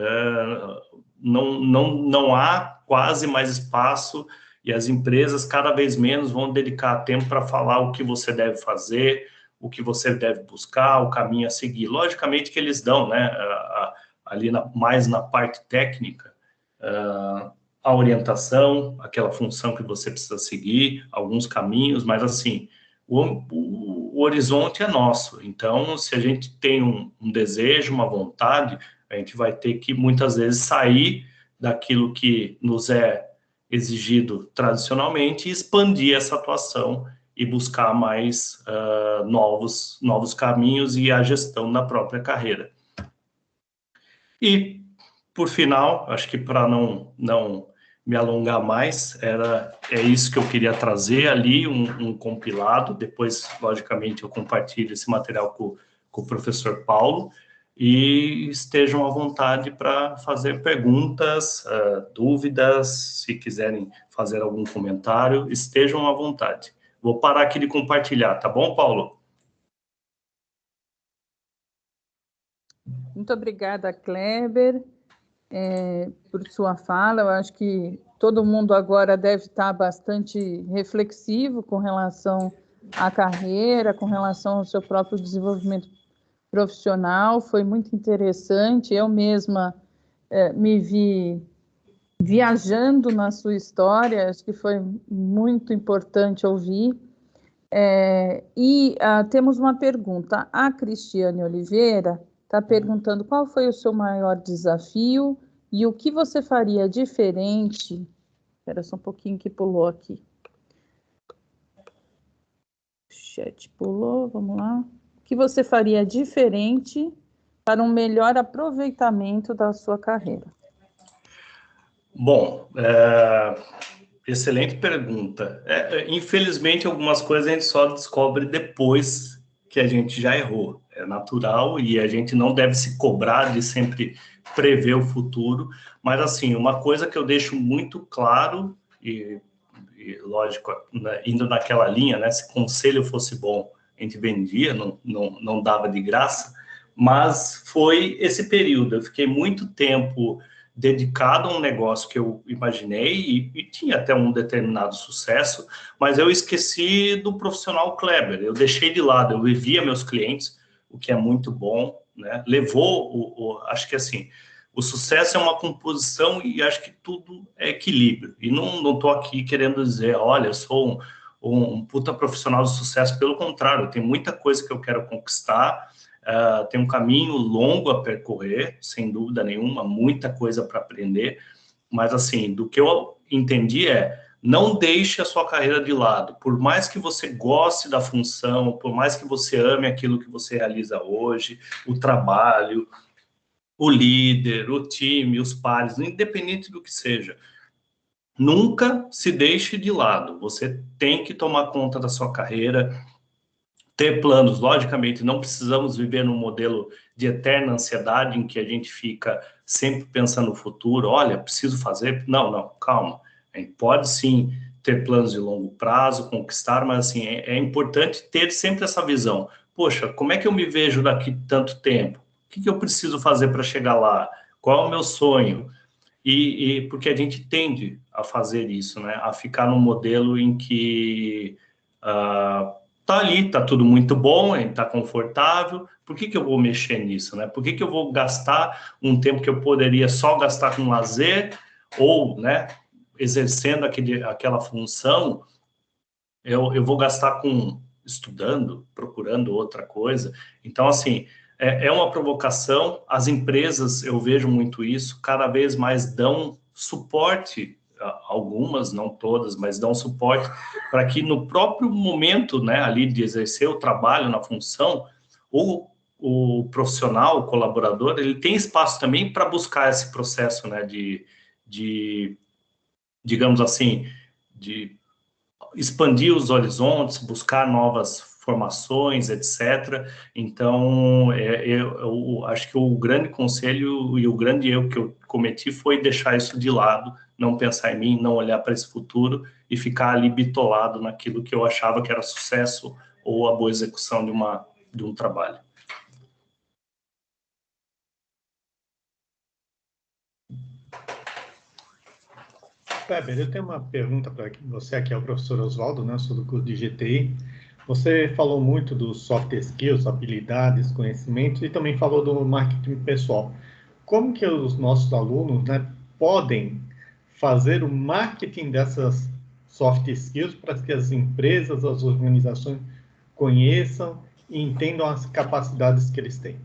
não há quase mais espaço, e as empresas cada vez menos vão dedicar tempo para falar o que você deve fazer, o que você deve buscar, o caminho a seguir. Logicamente que eles dão, né, ali mais na parte técnica, a orientação, aquela função que você precisa seguir, alguns caminhos, mas assim, o horizonte é nosso. Então, se a gente tem um desejo, uma vontade, a gente vai ter que, muitas vezes, sair daquilo que nos é exigido tradicionalmente e expandir essa atuação e buscar mais novos caminhos e a gestão da própria carreira. E, por final, acho que para não me alongar mais, é isso que eu queria trazer ali, um compilado. Depois, logicamente, eu compartilho esse material com o professor Paulo, e estejam à vontade para fazer perguntas, dúvidas, se quiserem fazer algum comentário, estejam à vontade. Vou parar aqui de compartilhar, tá bom, Paulo? Muito obrigada, Kleber, por sua fala. Eu acho que todo mundo agora deve estar bastante reflexivo com relação à carreira, com relação ao seu próprio desenvolvimento profissional. Foi muito interessante. Eu mesma me vi viajando na sua história, acho que foi muito importante ouvir. Temos uma pergunta. A Cristiane Oliveira está perguntando qual foi o seu maior desafio e o que você faria diferente. Espera só um pouquinho que pulou aqui. O chat pulou, vamos lá. O que você faria diferente para um melhor aproveitamento da sua carreira? Bom, excelente pergunta. Infelizmente, algumas coisas a gente só descobre depois que a gente já errou. É natural e a gente não deve se cobrar de sempre prever o futuro. Mas, assim, uma coisa que eu deixo muito claro, e lógico, né, indo naquela linha, né, se conselho fosse bom, a gente vendia, não dava de graça, mas foi esse período. Eu fiquei muito tempo dedicado a um negócio que eu imaginei e tinha até um determinado sucesso, mas eu esqueci do profissional Kleber, eu deixei de lado, eu vivia meus clientes, o que é muito bom, né? Levou, acho que assim, o sucesso é uma composição e acho que tudo é equilíbrio, e não estou aqui querendo dizer, olha, eu sou um puta profissional de sucesso, pelo contrário, tem muita coisa que eu quero conquistar, tem um caminho longo a percorrer, sem dúvida nenhuma, muita coisa para aprender, mas assim, do que eu entendi não deixe a sua carreira de lado, por mais que você goste da função, por mais que você ame aquilo que você realiza hoje, o trabalho, o líder, o time, os pares, independente do que seja, nunca se deixe de lado, você tem que tomar conta da sua carreira, ter planos. Logicamente, não precisamos viver num modelo de eterna ansiedade em que a gente fica sempre pensando no futuro, olha, preciso fazer. Não, calma. A gente pode sim ter planos de longo prazo, conquistar, mas assim, é importante ter sempre essa visão. Poxa, como é que eu me vejo daqui tanto tempo? O que eu preciso fazer para chegar lá? Qual é o meu sonho? E porque a gente tende a fazer isso, né? A ficar num modelo em que tá ali, tá tudo muito bom, tá confortável, por que eu vou mexer nisso, né? Por que eu vou gastar um tempo que eu poderia só gastar com lazer ou, né, exercendo aquela função, eu vou gastar com estudando, procurando outra coisa. Então, assim, é uma provocação, as empresas, eu vejo muito isso, cada vez mais dão suporte, algumas, não todas, mas dão suporte para que no próprio momento, né, ali de exercer o trabalho na função, o profissional, o colaborador, ele tem espaço também para buscar esse processo, né, digamos assim, de expandir os horizontes, buscar novas formações, etc. Então, eu acho que o grande conselho e o grande erro que eu cometi foi deixar isso de lado, não pensar em mim, não olhar para esse futuro e ficar ali bitolado naquilo que eu achava que era sucesso ou a boa execução de um trabalho. Weber, eu tenho uma pergunta para você, que é o professor Oswaldo, né? Sou do curso de GTI. Você falou muito dos soft skills, habilidades, conhecimentos, e também falou do marketing pessoal. Como que os nossos alunos, né, podem fazer o marketing dessas soft skills para que as empresas, as organizações conheçam e entendam as capacidades que eles têm?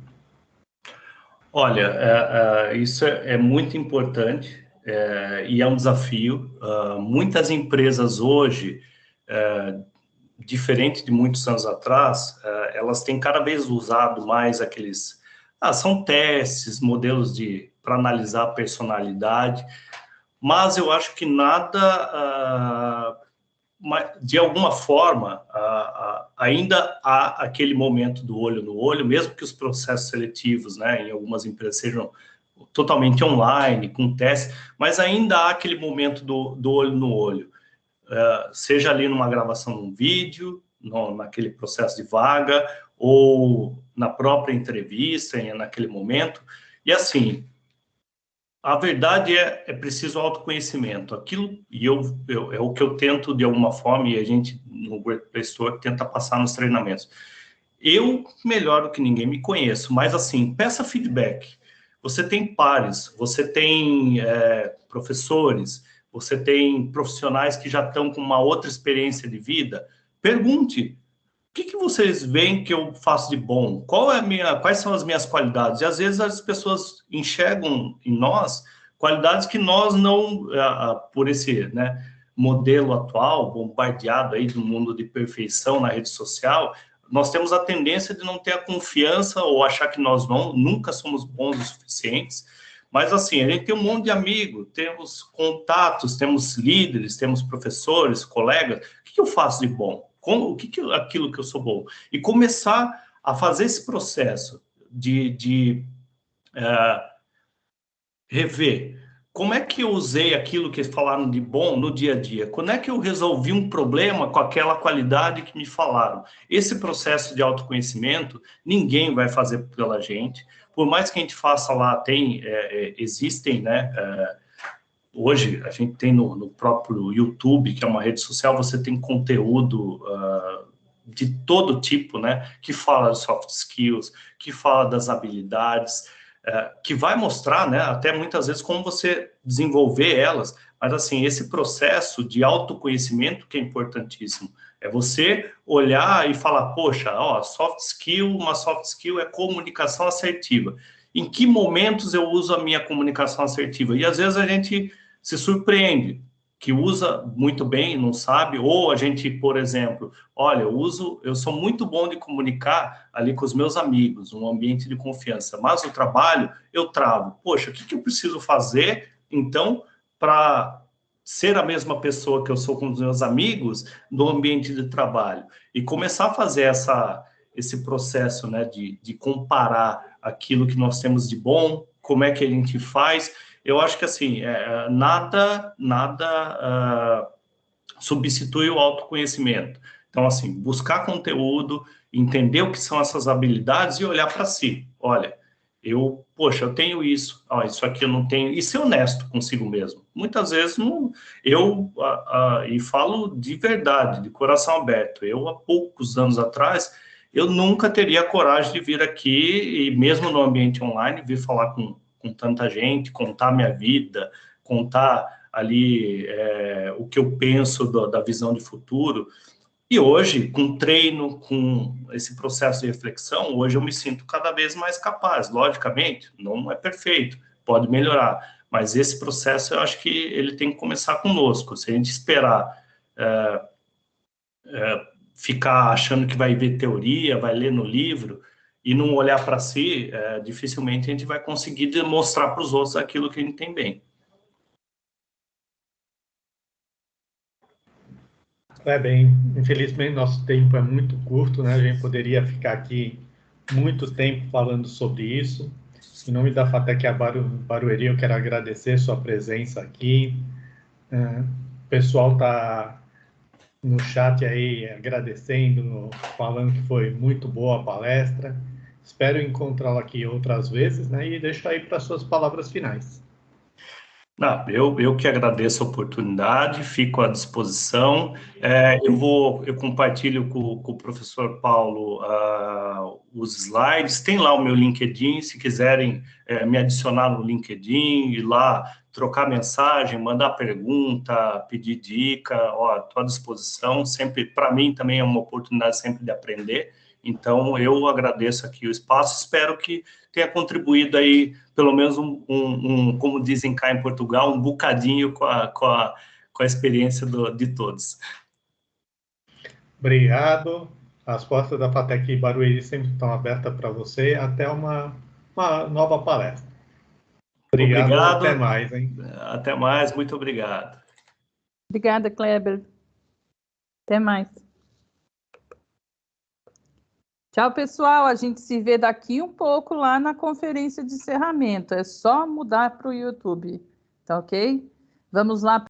Olha, isso é muito importante e é um desafio. Muitas empresas hoje, diferente de muitos anos atrás, elas têm cada vez usado mais aqueles... são testes, modelos para analisar a personalidade, mas eu acho que nada... de alguma forma, ainda há aquele momento do olho no olho, mesmo que os processos seletivos, né, em algumas empresas sejam totalmente online, com teste, mas ainda há aquele momento do olho no olho, seja ali numa gravação de um vídeo, naquele processo de vaga, ou na própria entrevista, naquele momento, e assim... A verdade é preciso autoconhecimento. Aquilo, é o que eu tento, de alguma forma, e a gente, no Workplace Store, tenta passar nos treinamentos. Eu, melhor do que ninguém, me conheço, mas, assim, peça feedback. Você tem pares, você tem professores, você tem profissionais que já estão com uma outra experiência de vida. Pergunte. O que vocês veem que eu faço de bom? Quais são as minhas qualidades? E às vezes as pessoas enxergam em nós qualidades que nós não, por esse, né, modelo atual, bombardeado aí do mundo de perfeição na rede social, nós temos a tendência de não ter a confiança ou achar que nós nunca somos bons o suficientes. Mas assim, a gente tem um monte de amigos, temos contatos, temos líderes, temos professores, colegas. O que eu faço de bom? Aquilo que eu sou bom? E começar a fazer esse processo de rever. Como é que eu usei aquilo que falaram de bom no dia a dia? Quando é que eu resolvi um problema com aquela qualidade que me falaram? Esse processo de autoconhecimento, ninguém vai fazer pela gente. Por mais que a gente faça lá, existem, né? Hoje, a gente tem no próprio YouTube, que é uma rede social, você tem conteúdo de todo tipo, né? Que fala de soft skills, que fala das habilidades, que vai mostrar, né? Até muitas vezes como você desenvolver elas. Mas, assim, esse processo de autoconhecimento que é importantíssimo. É você olhar e falar, poxa, uma soft skill é comunicação assertiva. Em que momentos eu uso a minha comunicação assertiva? E, às vezes, a gente se surpreende, que usa muito bem, não sabe, ou a gente, por exemplo, olha, eu sou muito bom de comunicar ali com os meus amigos, um ambiente de confiança, mas o trabalho, eu travo. Poxa, o que eu preciso fazer, então, para ser a mesma pessoa que eu sou com os meus amigos no ambiente de trabalho? E começar a fazer esse processo, né, de comparar aquilo que nós temos de bom, como é que a gente faz. Eu acho que, assim, nada substitui o autoconhecimento. Então, assim, buscar conteúdo, entender o que são essas habilidades e olhar para si. Olha, eu tenho isso, isso aqui eu não tenho. E ser honesto consigo mesmo. Muitas vezes, e falo de verdade, de coração aberto. Eu, há poucos anos atrás, eu nunca teria coragem de vir aqui, e mesmo no ambiente online, vir falar com tanta gente, contar minha vida, contar ali o que eu penso da visão de futuro. E hoje, com treino, com esse processo de reflexão, hoje eu me sinto cada vez mais capaz. Logicamente, não é perfeito, pode melhorar, mas esse processo eu acho que ele tem que começar conosco. Se a gente esperar ficar achando que vai ver teoria, vai ler no livro e não olhar para si, dificilmente a gente vai conseguir demonstrar para os outros aquilo que a gente tem bem. Bem, infelizmente nosso tempo é muito curto, né? A gente poderia ficar aqui muito tempo falando sobre isso. Em nome da FATEC Barueri, eu quero agradecer sua presença aqui. O pessoal está no chat aí agradecendo, falando que foi muito boa a palestra. Espero encontrá-la aqui outras vezes, né? E deixo aí para suas palavras finais. Não, eu que agradeço a oportunidade, fico à disposição. Eu compartilho com o professor Paulo os slides. Tem lá o meu LinkedIn, se quiserem me adicionar no LinkedIn, ir lá trocar mensagem, mandar pergunta, pedir dica, estou à disposição. Sempre, para mim também é uma oportunidade sempre de aprender. Então, eu agradeço aqui o espaço, espero que tenha contribuído aí, pelo menos como dizem cá em Portugal, um bocadinho com a experiência de todos. Obrigado. As portas da FATEC Barueri sempre estão abertas para você. Até uma nova palestra. Obrigado. Até mais, hein? Até mais, muito obrigado. Obrigada, Kleber. Até mais. Tchau, pessoal. A gente se vê daqui um pouco lá na conferência de encerramento. É só mudar para o YouTube, tá ok? Vamos lá.